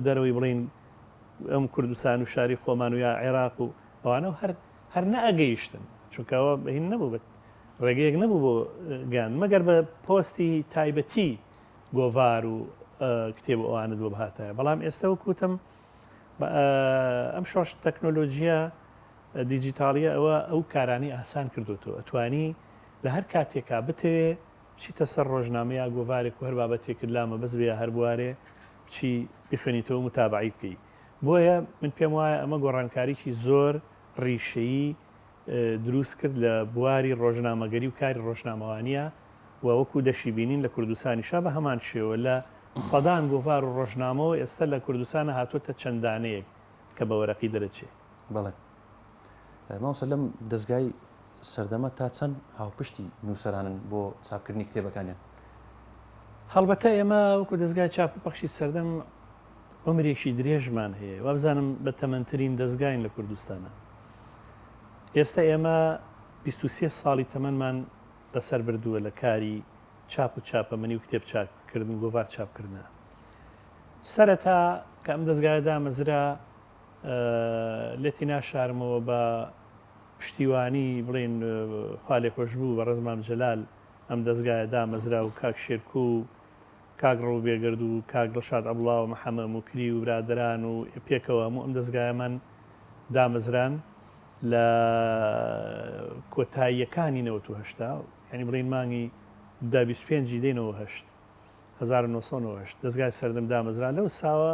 دەرەوەی بڵین ئەم کوردستان و شاری خۆمان و یا عێراق و ئەوانە هەر نەئەگەیشتن چونکەوە هین نەبوو بێت ڕێگەیەک نەبوو بۆ گیان مەگەر بە پۆستی تایبەتی گۆڤار و کتێب ئەوانە دووە بهاتایە بەڵام ئێستا وەکوتم ئەم شۆش تەکنۆلۆژیە دیجیتاڵیە ئەوە ئەو کارانی ئاسان کردوتەوە ئەتوانی لە هەر کاتێکا بتەوێ بچیتە سەر ڕۆژنامەیە گۆڤارێک و هەر بابەتێکرد لامە بەس بێ هەر بوارێ بچی بخوێنیتەوە متابعی بکەی بۆیە من پێم وایە ئەمە گۆڕانکاریی زۆر ڕیشەیی دروست کرد لە بواری ڕۆژنامەگەری و کاری ڕۆژنامەوانیە و وەکو دەشی بینین لە کوردستانیشا بە هەمان شێوە لە سەدان گۆڤار و ڕۆژنامەوە ئێستا لە کوردستانە هاتوۆتە چەندانەیەک کە بە وەرەقی دەرەچێت بەڵێ ماوسە لەم دەستگای سەردەمە تا چەند هاوپشتی نووسەرانن بۆ چاپکردنی کتێبەکانیان؟ هەڵبەتە ئێمە وەکو دەستگای چاپ و پەخشی سەردەم عمرێکی درێژمان هەیە وا بزانم بە تەمەنترین دەستگاین لە کوردستانە. ئێستا ئێمە 23 ساڵی تەمەنمان بەسەر بردووە لە کاری چاپ و چاپەمەنی و کتێب چاپکردن و گۆڤار چاپکردنە. سەرەتا کە ئەم دەستگایە دامەزرا لێتی ناشارمەوە بە پشتیوانی بڵێن خوا لێ خۆش بوو بە ڕزمام جەلال ئەم دەستگایە دامەزرا و کاک شێرکو و کاک ڕۆ بێگرد و کاک دڵشاد عەبدوڵڵا و محەممەد موکری و برادران و پێکەوە هەموو ئەم دەستگایەمان دامەزران لە کۆتاییەکانی 1970 ینی بڵێن مانگی 25 دێنەوە 1990 دەستگای سەردەم دامەزران لەو ساوە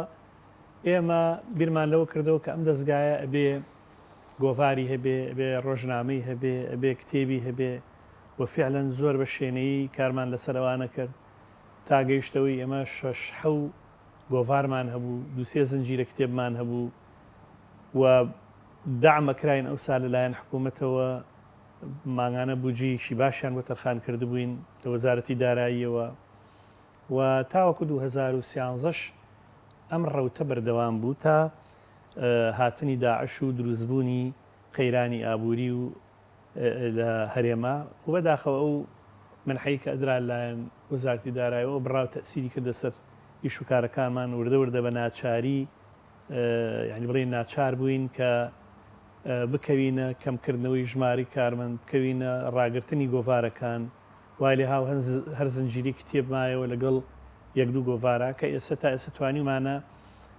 ئێمە بیرمان لەوە کردەوە کە ئەم دەستگایە ئەبێ گۆڤاری هەبێ ئەبێ ڕۆژنامەی هەبێ ئەبێ کتێبی هەبێ و فعلەن زۆر بە شوێنەیی کارمان لەسەرەوانە کرد تا گەیشتەوەی ئێمە 6 گۆڤارمان هەبوو دوسێ زنجیرە کتێبمان هەبوو و دامەکراین ئەوسا لەلایەن حکوومەتەوە ماگانە بودجەیەکی باشیان بۆ تەرخان کردبووین لە وەزارەتی داراییەوە و تاوەکو 2013 ئەم ڕەوتە بەردەوام بوو تا هاتنی داعش و دروستبوونی قەیرانی ئابووری و لە هەرێما و بەداخەوە ئەو منحەی کە ئەدرا لایەن وەزارەتی داراییەوە بڕاو تەسیری کردە سەر ئیش و کارەکانمان وردە وردە بە ناچاری یعنی بڵێن ناچار بووین کە بکەوینە کەمکردنەوەی ژماری کارمەند بکەوینە ڕاگررتنی گۆڤارەکان وای لێ هاو هەر زنجیری کتێبمایەوە لەگەڵ 1-2 گۆڤارە کە ئێستا تا ئێستا توانیمانە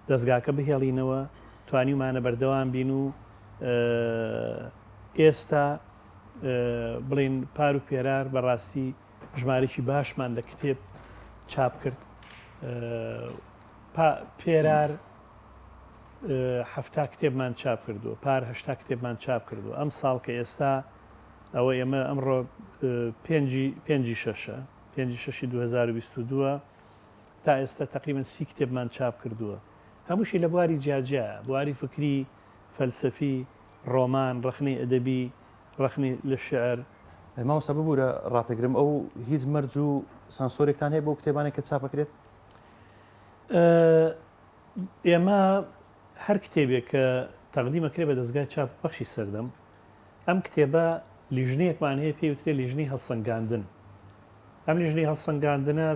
دەستگاکە بهێڵینەوە توانیمانە بەردەوام بین و ئێستا بڵین پار و پێرار بەڕاستی ژمارەی باشمان لە کتێب چاپ کرد پێرار 70 کتێبمان چاپ کردووە پار 80 کتێبمان چاپ کردو ئەم ساڵ کە ئێستا ئەوە ئێمە ئەمڕۆ 5/6 2022 تا ئێستا تقریبا 30 کتێبمان چاپ کردووە هەمووشی لە بواری جیاجیە بواری فکری فەلسەفی ڕۆمان ڕخنەی ئەدەبی ڕخنی لە شعر ماوەسا ببوورە ڕاتەگرم ئەو هیچ مەرج و سانسۆرێکتان هەیە بۆ کتێبانێک کە چاپەکرێت؟ ئێمە هەر کتێبێک کە تەقدیمەکرێ بە دەستگای چاپ بەخشی سەردەم ئەم کتێبە لیژنەیەکمان هەیە پێی وترێ لیژنەی هەڵسەنگاندن ئەم لیژنەی هەڵسەنگاندنە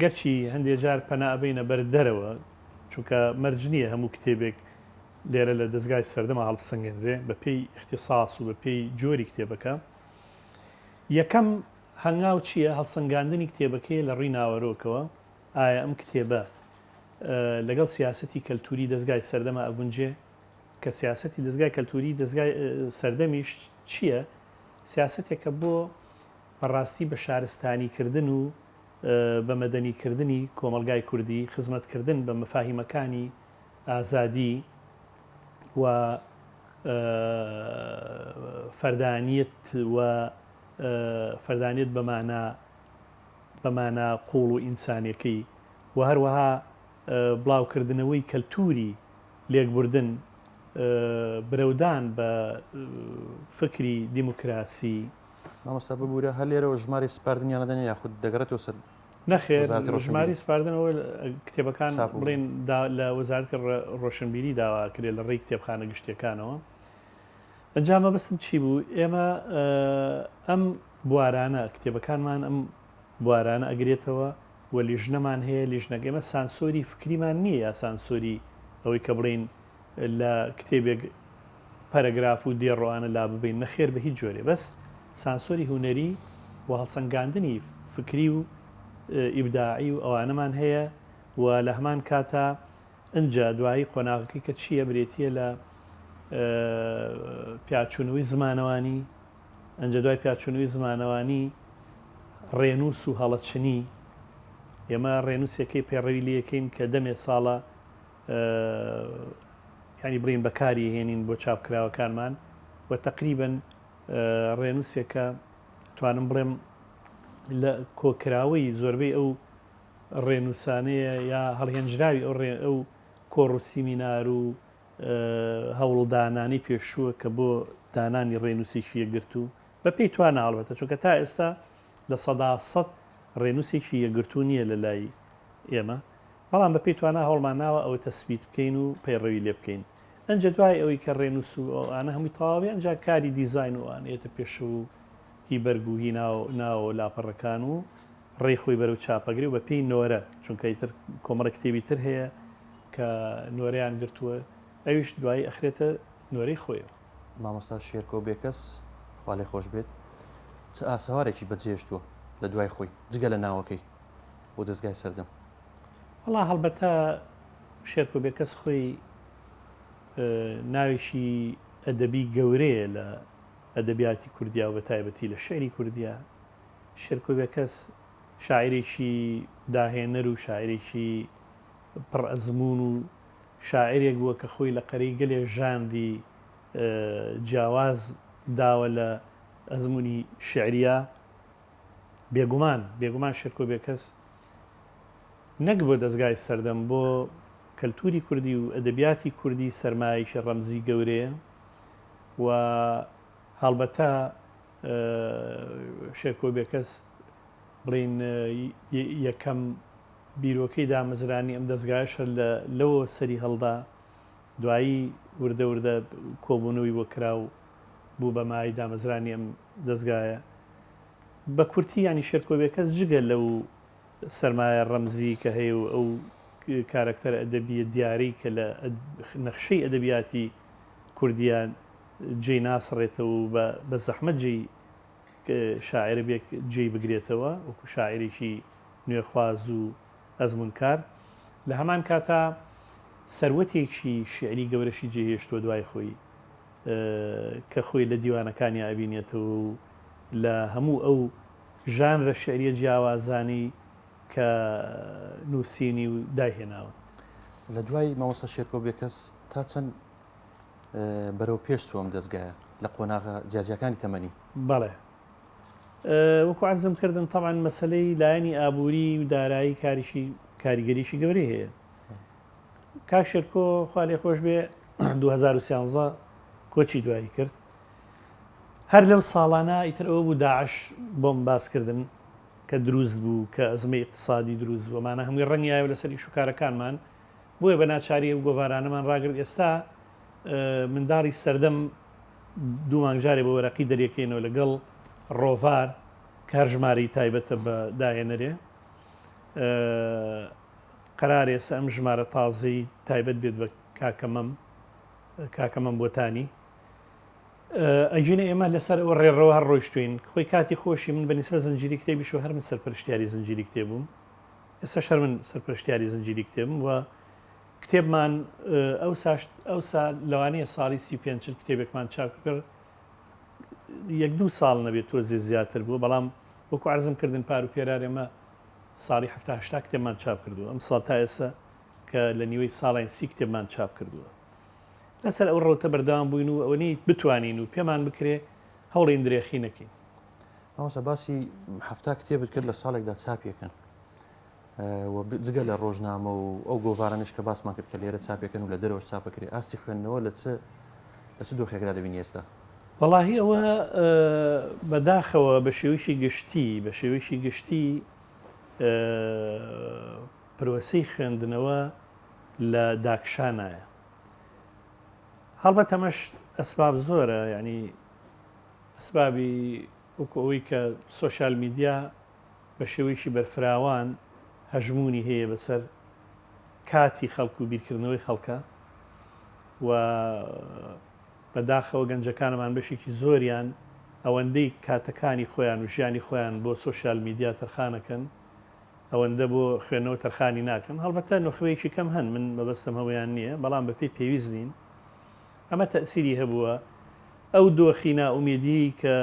گەرچی هەندێک جار پەنابینە بەر دەرەوە چونکە مەرج نییە هەموو کتێبێک لێرە لە دەستگای سەردەما هەڵبسەنگێنرێ بە پێی اختصاص و بە پێی جۆری کتێبەکە یەکەم هەنگاو چییە هەڵسەنگاندنی کتێبەکەی لە ڕووی ناوەرۆکەوە ئایا ئەم کتێبە لەگەڵ سیاسەتی کەلتوری دەستگای سەردەما ئەبونجێ کە سیاسەتی دەستگای کەلتوری دەستگای سەردەمیش چییە؟ سیاسەتێکە بۆ بەڕاستی بە شارستانیکردن و بە مەدەنیکردنی کۆمەلگای کوردی خزمەتکردن بە مەفاهیمەکانی ئازادی و فەردانیت و فەردانیت بەمانە قوڵ و ئینسانیەکەی و هەروەها بڵاوکردنەوەی کەلتوری لێکبوردن برەودان بە فکری دیموکراسی مامۆستا ببوورە هەر لێرەوە ژماری سپاردنیانە دەنێ یاخود دەگەڕێتەوە سەر نەخێر ژماری سپاردنەوە کتێبەکان بڵێن لە وەزارەتی ڕۆشنبیری داواکرێت لە ڕێی کتێبخانە گشتیەکانەوە ئەنجامە بەسم چی بوو ئێمە ئەم بوارانە کتێبەکانمان ئەم بوارانە ئەگرێتەوە و لیژنەمان هەیە لیژنەکە ئێمە سانسۆری فکریمان نییە یا سانسۆری ئەوەی کە بڵین لە کتێبێک پەرەگراف و دێڕۆوانە لا ببین نەخێر بە هیچ جۆرێ بەس سانسۆری هوەری و هەڵسەنگاندنی فکری و ئیبداعی و ئەوانەمان هەیە و لە هەمان کاتە ئەنجا دوایی قۆناغەکەی کە چییە برێتیە لە پیاچوونەوەی زمانەوانی ئەنجا دوای پیاچوونەوەی زمانەوانی ڕێنووس و هەڵەچنی ئێمە ڕێنووسەکەی پێڕەوی لەکەین کە دەمێ ساڵە ینی بڕین بەکاری هێنین بۆ چاپکراوەکانمان و تقریبن ڕێنووسێکە توانم بڵێم لە کۆکراوەی زۆربەی ئەو ڕێنووسانەیە یا هەڵهێنجراوی ئەو کۆڕوسیمینار و هەوڵدانانی پێشووە کە بۆ دانانی ڕێنووسێکی یەکگرتو بە پێی توانە هەڵبەتە چونکە تا ئێستا لە 100 ڕێنووسێکی یەکگرتو نییە لە لای ئێمە بەڵام بە پێی توانە هەوڵمان ناوە ئەوە تەسبیت بکەین و پەیڕەوی لێ بکەین ئەنجە دوای ئەوەی کە ڕێنووس و ئەوانە هەمووی تەواوی ئەنجا کاری دیزاین و ئەوانێتە پێش و هی بەرگ و هی ناوە لاپەڕەکان و ڕێخۆی بەرەو چاپەگری و بە پێی نۆرە چونکە ئیتر کۆمەڵە کتێبی تر هەیە کە نۆرەیان گرتووە ئەویش دوایی ئەخرێتە نۆرەی خۆیەوە. مامۆستا شێرکۆ بێکەس خوا لێ خۆش بێت چ ئاسەوارێکی بەجێشتووە لە دوای خۆی جگە لە ناوەکەی بۆ دەستگای سەردەم. وەڵا هەڵبەتە شێرکۆ بێکەس خۆی ناوێکی ئەدەبی گەورەیە لە ئەدەبیاتی کوردیا و بە تایبەتی لە شعری کوردیا. شێرکۆ بێکەس شاعرێکی داهێنەر و شاعرێکی پڕ ئەزمون و شاعرێک بووە کە خۆی لە قەرەی گەلێ ژاندی جیاواز داوە لە ئەزمموی شعریە بێگومان شێرکۆ بێکەس نەک بۆ دەستگای سەردەم بۆ کەلتوری کوردی و ئەدەبیاتی کوردی سەرمایشی ڕەمزی گەورەیە و هەڵبەتە شێرکۆ بێکەس بڵین یەکەم بیرۆکەی دامەزرانی ئەم دەستگایشە لەوە سەری هەڵدا دوایی وردە وردە کۆبوونەوەی بۆ کرا و بوو بە مای دامەزرانی ئەم دەستگایە بە کورتی ینی شێرکۆ بێکەس جگە لەو سەرمایە ڕەمزی کە هەیە و ئەو کارکتەر ئەدەبیە دیاری کە لە نەخشەی ئەدەبیاتی کوردیان جێی ناسڕێتەوە و بە زەحمەت جێی شاعر بێک جێی بگرێتەوە وەکو شاعرێکی نوێخواز و ئەزمونکار لە هەمان کاتا سەروەتێکی شعری گەورەشی جێهێشتووە دوای خۆی کە خۆی لە دیوانەکانی ئابینێتەوە و لە هەموو ئەو ژانرە شعریە جیاوازانی کە نووسینی و داهێناوە. لە دوای مامۆستا شێرکۆ بێکەس تا چەند بەرەو پێش چووەم دەستگایە لە قۆناغە جیاجیەکانی تەمەنی. بەڵێ وەکو عەرزم کردن تەمان مەسلەی لایەنی ئابووری و دارایی کاریگەریشی گەورەی هەیە. کاک شێرکۆ خوا لێ خۆش بێ 2013 کۆچی دوایی کرد. هەر لەو ساڵانە ئیتر ئەوە بوو داعش بۆم باسکردن کە دروست بوو کە ئەزمەی اقتصادی دروست بۆمانە هەمووی ڕەنگیایە لە سەری شوکارەکانمان بۆیە بە ناچاری و گۆڤارانەمان ڕاگرت. ئێستا منداڵی سەردەم دوو مانگجارێ بە وەرەقی دەریەکەینەوە لەگەڵ ڕۆڤار کارژماری تایبەتە بە داهێنەرێ قەرارێسە ئەم ژمارە تازەی تایبەت بێت بە کاکەمەم بۆتانی ئەژینە ئێمە لەسەر ئەو ڕێڕەوە هەر ڕۆیشتوین خۆی کاتی خۆشی من بە نیسبە زنجیری کتێبیش و هەر من سەرپەرشتیاری زنجیری کتێبووم. ئێستا شەر من سەرپەرشتیاری زنجیری کتێبم و کتێبمان ئەوسا لەوانەیە ساڵی 35 کتێبێکمان چاپ کرد 1-2 ساڵ نەبێت تۆزێ زیاتر بوو بەڵام وەکو عەرزم کردن پار و پێرار ئێمە ساڵی 70 کتێبمان چاپ کردووە. ئەم ساڵ تا ئێستا کە لە نیوەی ساڵین 30 کتێبمان چاپ کردووە. لەسەر ئەو ڕۆتە بەردەوام بووین و ئەوەی بتوانین و پێمان بکرێ هەوڵین درێخی نەکەین. مامۆستا باسی 70 کتێبت کرد لە ساڵێکدا چاپیەکەن جگە لە ڕۆژنامە و ئەو گۆڤارانش کە باسمان کرد کە لێرە چاپەکەن و لە دەرەوە چاپەکرێ ئاستی خوێندنەوە لە چ دۆخێکدا دەبینی ئێستا؟ وەڵاهی ئەوە بەداخەوە بە شێوەیەکی گشتی پرۆسەی خوێندنەوە لە داکشانایە. هەڵبەت ئەمەش ئەسباب زۆرە ینی ئەسبابی وەکو ئەوەی کە سۆشیال میدیا بە شێوەیەکی بەرفراوان هەژمونی هەیە بەسەر کاتی خەڵک و بیرکردنەوەی خەڵکە و بەداخەوە گەنجەکانمان بەشێکی زۆریان ئەوەندەی کاتەکانی خۆیان و ژیانی خۆیان بۆ سۆشیال میدیا تەرخانەکەن ئەوەندە بۆ خوێنەوە تەرخانی ناکەن. هەڵبەتە نوخوەیەکی کەم هەن من مەبەستم هەوەیان نییە بەڵام بە پێی پێویست نین. ئەمە تەئسیری هەبووە ئەو دۆخی نائومێدی کە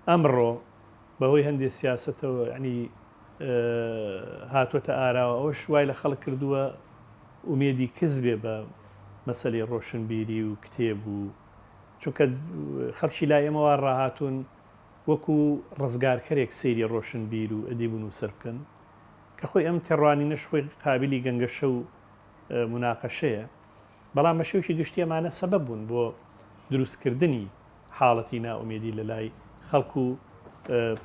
ئەمڕۆ بەهۆی هەندێک سیاسەتەوە ینی هاتووەتە ئاراوە ئەوش وای لە خەڵک کردووە ئومێدی کەس بێ بە مەسەلەی ڕۆشنبیری و کتێب و چونکە خەڵکی لای ئێمەوە ڕاهاتوون وەکو ڕزگارکەرێک سەیری ڕۆشنبیر و ئەدیب و نووسەر بکەن کە خۆی ئەم تێڕوانی نەش خۆی قابلی گەنگەشە و مناقەشەیە بەڵام بە شێوکی گشتی ئەمانە سەبەب بوون بۆ دروستکردنی حاڵەتی ناومێدی لە لای خەڵکو و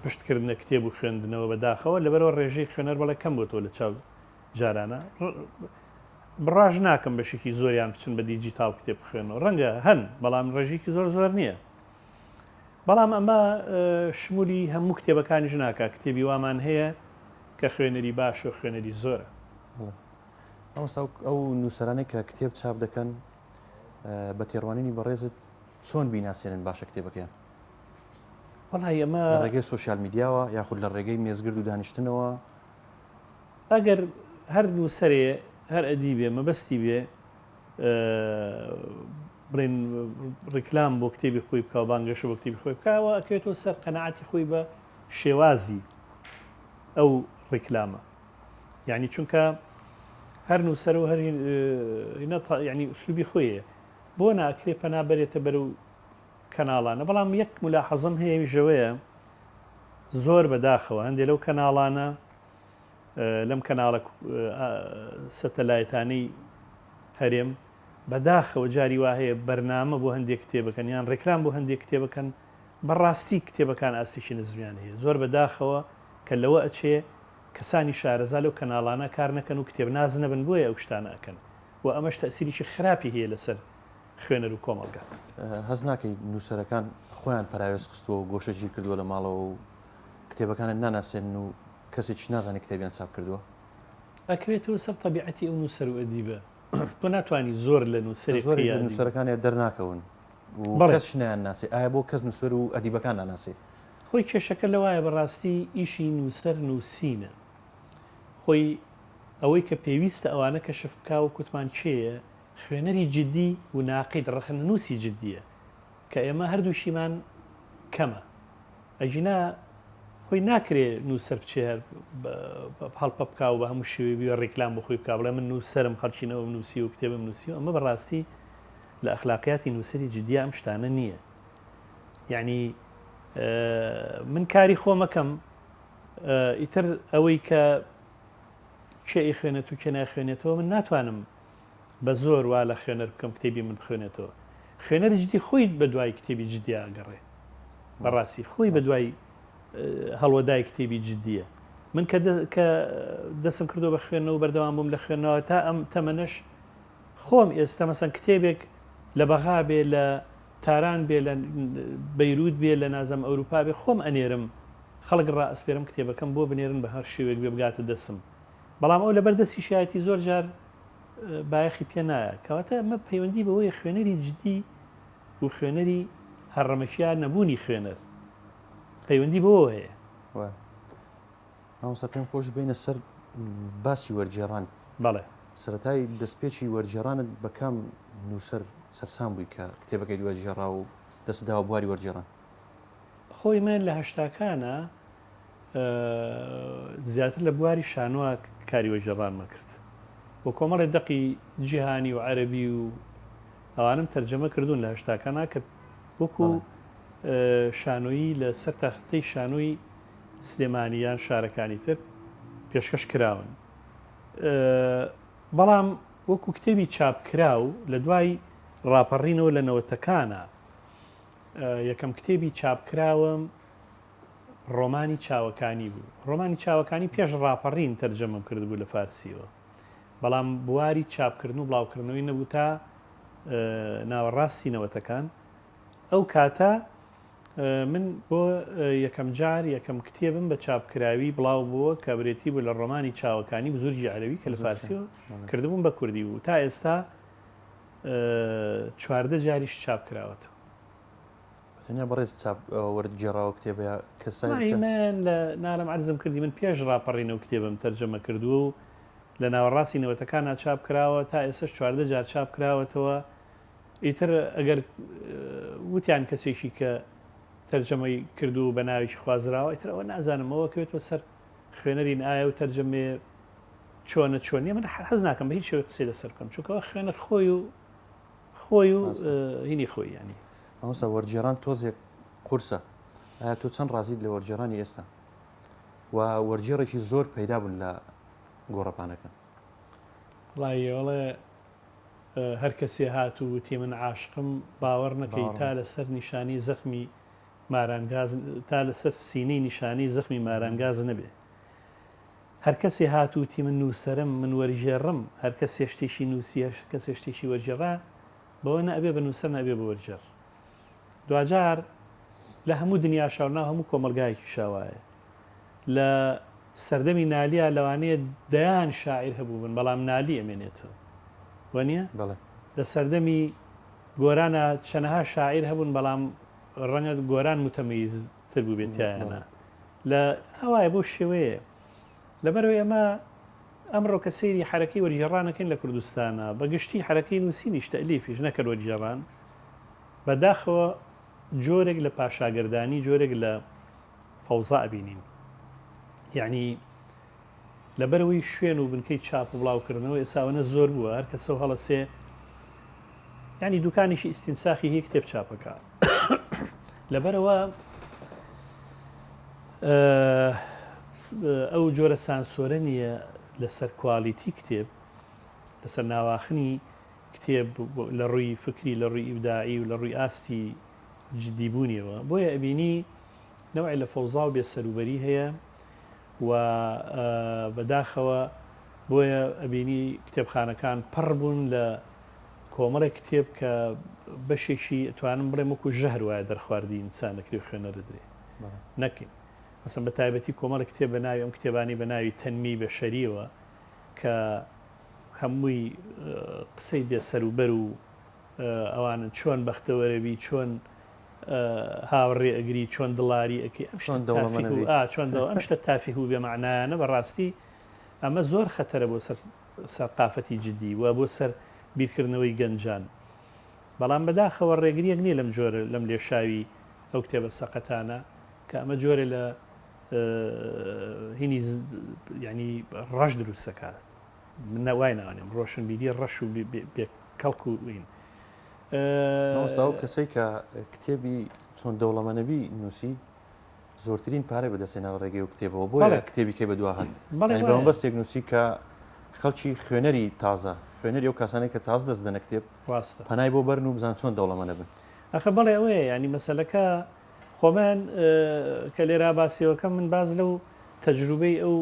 پشتکردنە کتێب و خوێندنەوە بەداخەوە لەبەرەوە ڕێژەی خوێنەر بەڵێ کەم بۆ تۆ لە چاو جارانە بڕاژ ناکەم بەشێکی زۆریان بچن بە دیجیتال کتێب بخوێنەوە ڕەنگە هەن بەڵام ڕێژێکی زۆر نییە بەڵام ئەمە شمولی هەموو کتێبەکانیش ناکە کتێبی وامان هەیە کە خوێنەری باش و خوێنەری زۆرە ئەو نووسەرانەی کە کتێب چاپ دەکەن بە تێڕوانینی بەڕێزت چۆن بیناسیێنن باشە کتێبەکەیان وەڵای ئەمە لە ڕێگەی سوۆسیال میدیاوە یاخود لە ڕێگەی مێزگرد و دانیشتنەوە ئەگەر هەر نووسەرێ هەر ئەدی بێ مەبەستی بێ بڵێن ڕیکلام بۆ کتێبی خۆی بکە و بانگەش بۆ کتێبی خۆی بکەوە ئەکەوێتەوە سەر قەنەعەتی خۆی بە شێوازی ئەو ڕیکلامە یعنی چونکە هەر نووسەر و هەر ینی ئوسلوبی خۆیە بۆ ناکرێ پەنابەرێتە بەرەو کەناڵانە بەڵام یەک ملاحەزەم هەیە ژەوەیە زۆر بەداخەوە هەندێک لەو کەناڵانە لەم کەناڵە سەتەلایەتانەی هەرێم بەداخەوە جاری وا هەیە بەرنامە بۆ هەندێک کتێبەکەن یان ڕێکلام بۆ هەندێک کتێبەکەن بەڕاستی کتێبەکان ئاستێکی نزمیان هەیە زۆر بەداخەوە کە لەوە ئەچێ کەسانی شارەزا لەو کەناڵانە کار نەکەن و کتێب نازنە بن بۆیە ئەو شتانە ئەکەن و ئەمەش تەسیریکی خراپی هەیە لەسەر خوێنەر و کۆمەڵگا هەز ناکەی نووسەرەکان خۆیان پراوێز خستووە و گۆشە گیر کردووە لە ماڵەوە و کتێبەکانت ناناسێن و کەسێکی نازانێت کتێبیان چاپ کردووە ئەکرێتەوە سەر تەبیعەتی ئەو نووسەر و ئەدیبە تۆ ناتوانانی زۆر لە زۆری نووسەرەکانی دەرناکەون و کەس شنیان ناسێ ئایا بۆ کەس نووسەر و ئەدیبەکان ناناسێ خۆی کێشەکە لەوایە بەڕاستی ئیشی نووسەر نووسینە خۆی ئەوەی کە پێویستە ئەوانە کەشف بکا و کوتمان چێە خوێنەری جددی و ناقید ڕخنە نووسی جددیە کە ئێمە هەردووشیمان کەمە ئەژینا خۆی ناکرێ نووسەر بچێ هەڵپە بکا و بە هەموو شێوەی بووە ڕێکلام بۆ خۆی بکا بڵێ من نووسەرم خەڵچینەوە نووسی و کتێبم نووسی و ئەمە بەڕاستی لە ئەخلاقیاتی نووسری جددی ئەم شتانە نییە یعنی من کاری خۆمەکەم ئیتر ئەوەی کە کێ خوێنێت و کێ ناخوێنێتەوە من ناتوانم بە زۆر وا لە خوێنەر بکەم کتێبی من بخوێنێتەوە خوێنەری جددی خۆی بە دوای کتێبی جددی ئاگەڕێ بەڕاستی خۆی بە دوای هەڵوەدای کتێبی جددیە من کە دەستم کردو بە خوێنەوە بەردەوام بووم لە خوێنەوە تا ئەم تەمەنەش خۆم ئێستا مەسەن کتێبێک لە بەغا بێ لە تاران بێ لە بەیروت بێ لە نازەم ئەوروپا بێ خۆم ئەنێرم خەڵک ڕائسپێرم کتێبەکەم بۆ بنێرن بە هەر شێوێک بێ بگاتە دەسم بەڵام ئەو لەبەردەستی شایەتی زۆر جار بایەخی پێ نایە کەواتە ئەمە پەیوەندی بەوەی خوێنەری جددی و خوێنەری هەڕەمەشیان نەبوونی خوێنەر پەیوەندی بەوە هەیە ئەوسا پێم خۆش بینە سەر باسی وەرجێڕان بەڵێ سەرەتای دەستپێکی وەرجێڕانت بەکام نووسەر سەرسام بووی کە کتێبەکەی وەرجێڕا و دەستداوە بواری وەرجێڕان خۆی من لە هەشتاکانە زیاتر لە بواری شانوە کاری وەرجێڕانمە کرد بۆ کۆمەڵی دەقی جیهانی و عەرەبی و ئەوانم تەرجەمە کردوون لە هەشتاکانە کە وەکو شانۆیی لە سەر تاختەی شانۆی سلێمانیان شارەکانی تر پێشکەش کراون بەڵام وەکو کتێبی چاپکراو لە دوای ڕاپەڕینەوە لە نەوەتەکانە یەکەم کتێبی چاپکراوم ڕۆمانی چاوەکانی بوو ڕۆمانی چاوەکانی پێش ڕاپەڕین تەرجەمەم کردبوو لە فارسیەوە بەڵام بواری چاپکردن و بڵاوکردنەوەی نەبوو تا ناوەڕاستی نەوەتەکان ئەو کاتە من بۆ یەکەم جار یەکەم کتێبم بە چاپکراوی بڵاو بووە کە برێتی بوو لە ڕۆمانی چاوەکانی بزورگی عەرەبی کە لە فارسیەوە کردبووم بە کوردی بوو تا ئێستا 14 جاریش چاپکراوەتەوە تەنیا بەڕێز وەرجێڕاوە کتێبەیە کەسای من لە نالم عەرزم کردی من پێش ڕاپەڕینەوە کتێبم تەرجەمە کردووە و لە ناوەڕاستی نەوەتەکانە چاپکراوە تا ئێستا 14 جار چاپکراوەتەوە ئیتر ئەگەر وتیان کەسێکی کە تەرجەمەی کردو بە ناویی خوازراوە ئیتر ئەوە نازانمەوە کەوێتەوە سەر خوێنەرین ئایا و تەرجەمێ چۆنە چۆنیە من حەز ناکەم بە هیچ شێوەیە قسەی لەسەر بکەم چونکەوە خوێنەر خۆی و هینی خۆی ینی ئەوسا وەرجێڕان تۆزێک قورسە ئایا تۆ چەند ڕازیت لە وەرجێڕانی ئێستا و وەرجێڕێکی زۆر پەیدا بوون لە گۆڕەپانەکە وڵایەوەڵێ هەر کەسێ هات و وتی من عاشقم باوەڕ نەکەی تا لەسەر نیشانی زەخمی مارانگاز تا لەسەر سینەی نیشانی زەخمی مارانگاز نەبێ هەر کەسێ هات و وتی من نووسەرم من وەرژێڕم هەر کەس شتێکی نووسیە کەس شتێکی وەرجێڕا بەوە نەبێ بە نووسەر نەبێ بە وەرجێڕ دوجار لە هەموو دنیا شاونا هەموو کۆمەلگایەکی شاوایە لە سەردەمی نالیە لەوانەیە دەیان شاعیر هەبوو بن بەڵام نالی ئەمێنێتەوە وانە لە سەردەمی گۆرانە چەنەها شاعیر هەبوون بەڵام ڕەنگە گۆران متەمەیزتر بوو بێتیانە لە هەوایە بۆ شێوەیە لەبەرەوەی ئەمە ئەمڕۆ کە سەیری حرەکەی وەرجێڕانەکەین لە کوردستانە بەگشتی حرەکەی نووسینیش تەلیفیش نەکرد وەرجێڕان بەداخەوە جۆرێک لە پاشاگردانی جۆرێک لە فەوزا ئەبینین یعنی لەبەرەوەی شوێن و بنکەی چاپ و بڵاوکردنەوە ئێساوەنە زۆر بووە هەر کەسە هەڵەسێ ینی دوکانیشی ئیسینساخی هی کتێب چاپەکە لەبەرەوە ئەو جۆرە سانسۆرە نییە لەسەر کوالیتی کتێب لەسەر ناواخنی کتێب لە ڕووی فکری لە ڕووی ئیبداعی و لە ڕووی ئاستی جدیبوونیەوە بۆیە ئەبینی نەوەی لە فەوزا و بێسەروبەری هەیە و بەداخەوە بۆیە ئەبینی کتێبخانەکان پڕ بوون لە کۆمەڵێک کتێب کە بەشێکی ئەتوانم بڵێم وەکو ژەهر وایە دەرخواردی ئینسان دەکرێت خوێنەردرێ نەکەین مەسەن بە تایبەتی کۆمەڵێک کتێب بە ناوی ئەم کتێبانی بە ناوی تەنمی بە شەریەوە کە هەمووی قسەی بێسەروبەر و ئەوانن چۆن بەختەوەرەوی چۆن هاوڕێ ئەگری چۆن دڵاری ئەەکەی چۆن ئەم شتە تافیه و بێمەعنایانە بەڕاستی ئەمە زۆر خەتەرە بۆ سەرقافەتی جدی و بۆ سەر بیرکردنەوەی گەنجان بەڵام بەداخەوە ڕێگریەک نییە لەم جۆرە لەم لێشاوی ئەو کتێبە سەقەتانە کە ئەمە جۆرە لە هینی ینی ڕەش دروستەکات من نەوای ناوانێم ڕۆشنبیری ڕەش و کەڵک و وین ئەوستا و کەسەی کە کتێبی چۆن دەوڵەمەنەبی نووسی زۆرترین پارەی بەدەستێناوە ڕێگەی و کتێبەوە بۆ کتێبی کەی بە دوهات بەستێک نووسی کە خەڵکی خوێنەری تازە خوێنەری ئەو کاسانەی کە تاز دەست دەنە کتێب پەنای بۆ بەرن و بزان چۆن دەوڵەمەنە بن ئەخە بەڵێ ئەوەیە ینی مەسەلەکە خۆمان کە لێرا باسیەوەکەم من باز لەو تەجروبەی ئەو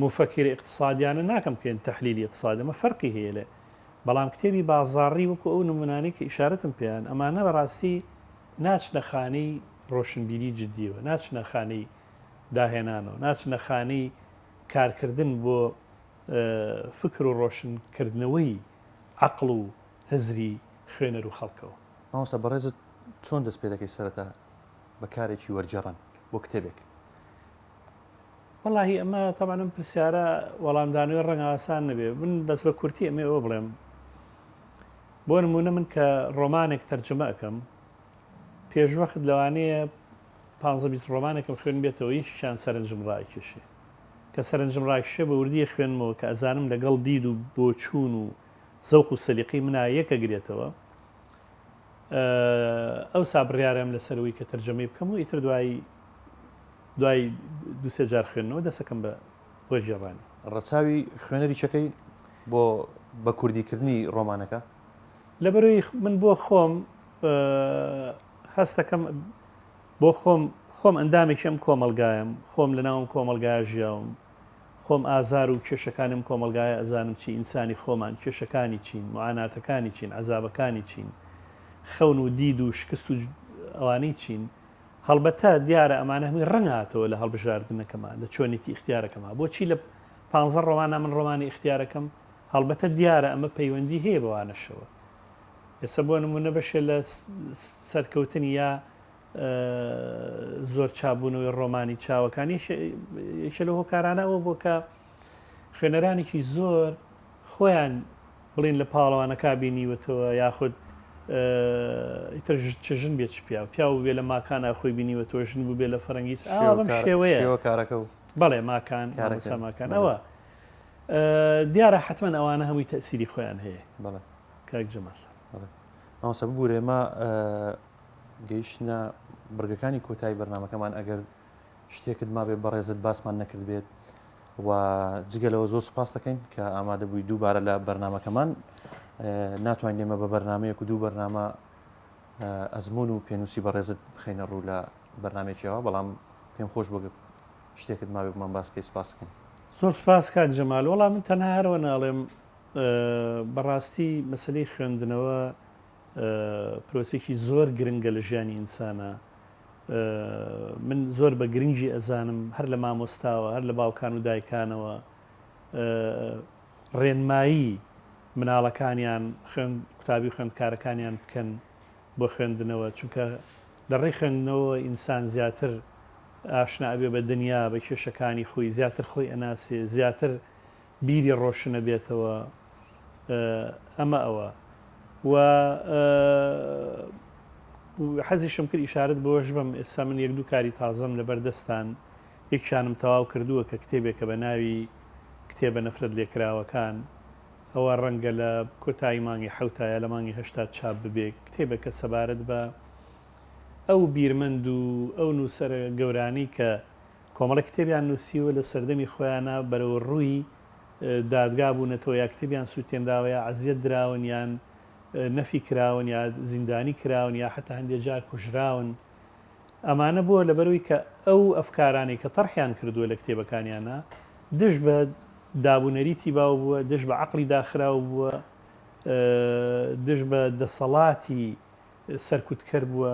مفەکری اقتصادیانە ناکەم کەن تەحلیلی اقتصادەمە فەرقی هەیە لێ بەڵام کتێبی بازاڕی وەکو ئەو نمونانەی کە ئیشارەتم پێیان ئەمانە بەڕاستی ناچنە خانەی ڕۆشنبیری جددیوە ناچنە خانەی داهێنانەوە ناچنە خانەی کارکردن بۆ فکر و ڕۆشنکردنەوەی عەقڵ و هزری خوێنەر و خەڵکەوە مامۆستا بەڕێزت چۆن دەست پێ دەکەی سەرەتا بەکارێکی وەرجێڕان بۆ کتێبێک وەڵاهی ئەمە تەمانم پرسیارە وەڵامدانەوەی ڕەنگە ئاسان نەبێ من بەس بە کورتی ئەمێ ئەوە بڵێم بۆ نمونە من کە ڕۆمانێک تەرجمە ئەەکەم پێشوەخت لەوانەیە 15 ڕۆمانێکم خوێن بێتەوە هیچیان سەرنجم ڕایکێشێ کە سەرنجم ڕاکشێ بە وردیە خوێنمەوە کە ئەزانم لەگەڵ دید و بۆچوون و زەوق و سەلیقی منە یەکە گرێتەوە ئەو سابڕیارم لەسەرەوەی کە تەرجەمەی بکەم و ئیتر دوای دوسێ جار خوێنەوە دەسەکەم بە وەرجێڕانی ڕەچاوی خوێنەری چەکەی بۆ بە کوردیکردنی ڕۆمانەکە لەبەرەوەی من بۆ خۆم هەستەکەم بۆ خۆم ئەندامێکم کۆمەلگایم خۆم لە ناوم کۆمەلگای ژیاوم خۆم ئازار و کێشەکانم کۆمەلگایە ئەزانم چی ئینسانی خۆمان کێشەکانی چین معاناتەکانی چین عەزابەکانی چین خەون و دید و شکست و ئەوانەی چین هەڵبەتە دیارە ئەمانە هەمووی ڕەنگاتەوە لە هەڵبژاردنەکەمان لە چۆنیتی اختیارەکەمە بۆچی لە 15 ڕۆمانە من ڕۆمانی اختیارەکەم هەڵبەتە دیارە ئەمە پەیوەندی هەیە بەوانەشەوە ئێستا بۆ نمونە بەشێ لە سەرکەوتنی یا زۆر چابوونەوەی ڕۆمانی چاوەکانی یەکێ لە هۆکارانەوە بۆ کە خوێنەرانێکی زۆر خۆیان بڵین لە پاڵەوانەکە بینیوەتەوە یاخود ئیتر چژن بێت پیا و بێ لە ماکانە خۆی بینیوەتەوە ژن بوو بێ لە فەرەنگیس بەم شێوەیە کارەکە و بەڵێ ماکان ماکانەوە دیارە حتمما ئەوانە هەمووی تەسیری خۆیان هەیە کاک جەمال مامۆستا ببوورێ ئێمە گەیشتە بڕگەکانی کۆتایی بەرنامەکەمان ئەگەر شتێکت ما بێ بەڕێزت باسمان نەکرد بێت و جگەلەوە زۆر سوپاس دەکەین کە ئامادە بووی دووبارە لە بەرنامەکەمان ناتوانین ئێمە بە بەرنمەیەک و دوو بەرنامە ئەزمون و پێنووسی بەڕێزت بخینە ڕوو لە بەرنمێکیەوە بەڵام پێم خۆش بۆ شتێکت ماوێ بمان باسکەی سپاسکەین. زۆر سپاس کاک جەمال. وەڵام من تەنها هەرەوە ناڵێم بەڕاستی مەسلەی خوێندنەوە پرۆسێکی زۆر گرنگە لە ژیانی ئینسانە. من زۆر بە گرنگی ئەزانم هەر لە مامۆستاوە هەر لە باوکان و دایکانەوە ڕێنمایی مناڵەکانیان قوتابی خوێندکارەکانیان بکەن بۆ خوێندنەوە، چونکە لەڕێی خوێندنەوە ئینسان زیاتر ئاشنا ئەبێ بە دنیا بە کێشەکانی خۆی، زیاتر خۆی ئەناسێ، زیاتر بیری ڕۆشنە بێتەوە. ئەمە ئەوە و حەزیشم کرد ئیشارەت بۆش بم. ئێستا من یەک دوو کاری تازەم لە بەردەستان یەکشانم تەواو کردووە کە کتێبێکە بە ناوی کتێبە نەفرەت لێکراوەکان. ئەوە ڕەنگە لە کۆتایی مانگی حوتایە لە مانگی هەشتا چاپ ببێ. کتێبێکە سەبارەت بە ئەو بیرمەند و ئەو نووسەرە گەورانی کە کۆمەڵە کتێبیان نووسیوە لە سەردەمی خۆیانە بەرەوە ڕووی دادگا بوونەتەوە یا کتێبیان سووتێنراوە یا عەزیەت دراون یان نەفی کراون یا زیندانی کراون یا حتا هەندێک جار کوژراون. ئەمانە بووە لەبەرەوەی کە ئەو ئەفکارانی کە تەرحیان کردووە لە کتێبەکانیانە دش بە دابوونەریتی باو بووە، دش بە عەقڵی داخراو بووە، دش بە دەسەڵاتی سەرکوتکەر بووە.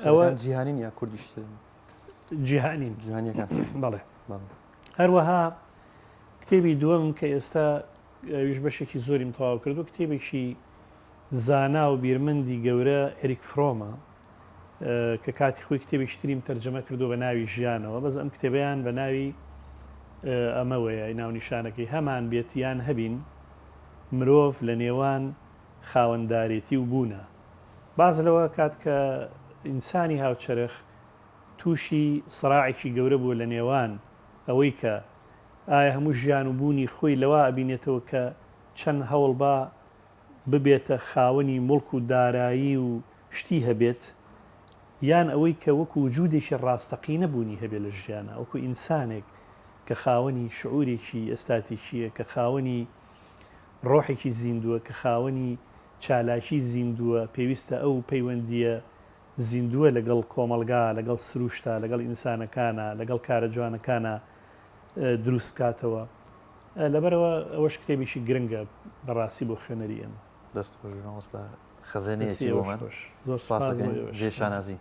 ئەوە جیهانین یا کوردیش جیهانین جیهانیەکان بەڵێ. هەروەها کتێبی دووەم کە ئێستا ویش بەشێکی زۆریم تەواو کردو کتێبێکی زانا و بیرمەندی گەورە ئەریک فرۆمە کە کاتی خۆی کتێبێکی تریم تەرجەمە کردو بە ناوی ژیانەوە. بەس ئەم کتێبیان بە ناوی ئەمەوەیە ناونیشانەکەی هەمان بێتیان هەبین مرۆڤ لە نێوان خاوەنددارێتی و بوونە. باز لەوە کات کە ئینسانی هاوچەرخ تووشی سڕاعێکی گەورە بوو لە نێوان ئەوەی کە ئایا هەموو ژیان و بوونی خۆی لەوا ئەبینێتەوە کە چەند هەوڵ با ببێتە خاوەنی مڵک و دارایی و شتی هەبێت، یان ئەوەی کە وەکو وجودێکی ڕاستەقی نەبوونی هەبێت لە ژیانە، وەکو ئینسانێک کە خاوەنی شعورێکی ئێستاتیکیە، کە خاوەنی ڕۆحێکی زیندووە، کە خاوەنی چالاکی زیندووە، پێویستە ئەو پەیوەندیە زیندووە لەگەڵ کۆمەلگا، لەگەڵ سروشتە، لەگەڵ ئینسانەکانە، لەگەڵ کارە جوانەکانە دروست بکاتەوە. لەبەرەوە ئەوەش کتێبێکی گرنگە بەڕاستی بۆ خوێنەری ئێمە. دەست خۆشەوەستا خەزانەیەکی بۆمان زۆر جێشانازی.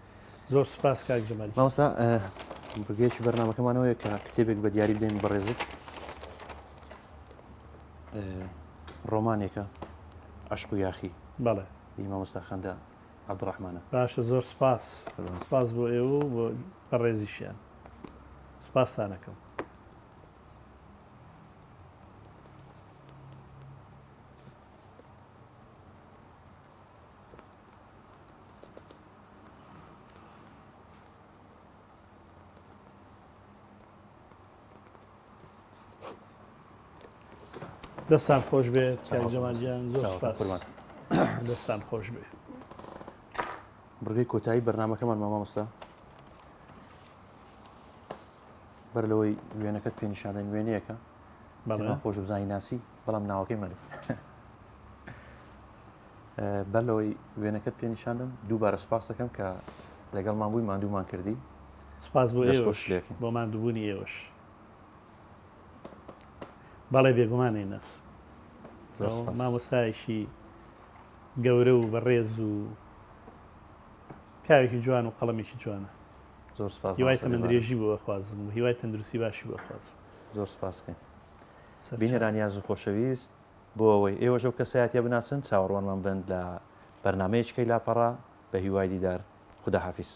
زۆر سپاس کاک جەمالی. مامۆستا بگەیشتی بەرنامەکەمانەوەیە کە کتێبێک بە دیاری بدەین بەڕێزت ڕۆمانێکە عەشق و یاخی. بەڵێ مامۆستا خەندە عەبدوڕەحمانە. باشە زۆر سپاس. سپاس بۆ ئێوە و بۆ بەڕێزیشیان. سپاستانەکەم. دەستان خۆش بێت کاک جەمالیان. زۆر سپاس. دەستان خۆش بێ. بڕگەی کۆتایی بەرنامەکەمان مامۆستا بەر لەوەی وێنەکەت پێنیشاندن وێنەیەکە خۆش بزانی ناسی بەڵام ناوەکەی مەڵێ بەر لەوەی وێنەکەت پێنیشاندم دووبارە سپاس دەکەم کە لەگەڵمان بووی ماندوومان کردی. سپاس بۆ ئێوەش بۆ ماندووبوونی ئێوەش. بەڵێ بێگومانەی نەس مامۆستایەکی گەورە و بەڕێز و پیاوێکی جوان و قەڵەمێکی جوانە. زۆر سپاس. هیوای تەمەندرێژی بۆ خوازم و هیوای تەندروستی باشی بۆ خوازم. زۆر سپاسکەین. بینەرانیاز و خۆشەویست بۆ ئەوەی ئێوەش ئەو کەسایەتە بناسن چاوەڕوانمان بن لە بەرنامەیەکەی لاپەڕا بە هیوای دیدار. خوداحافیز.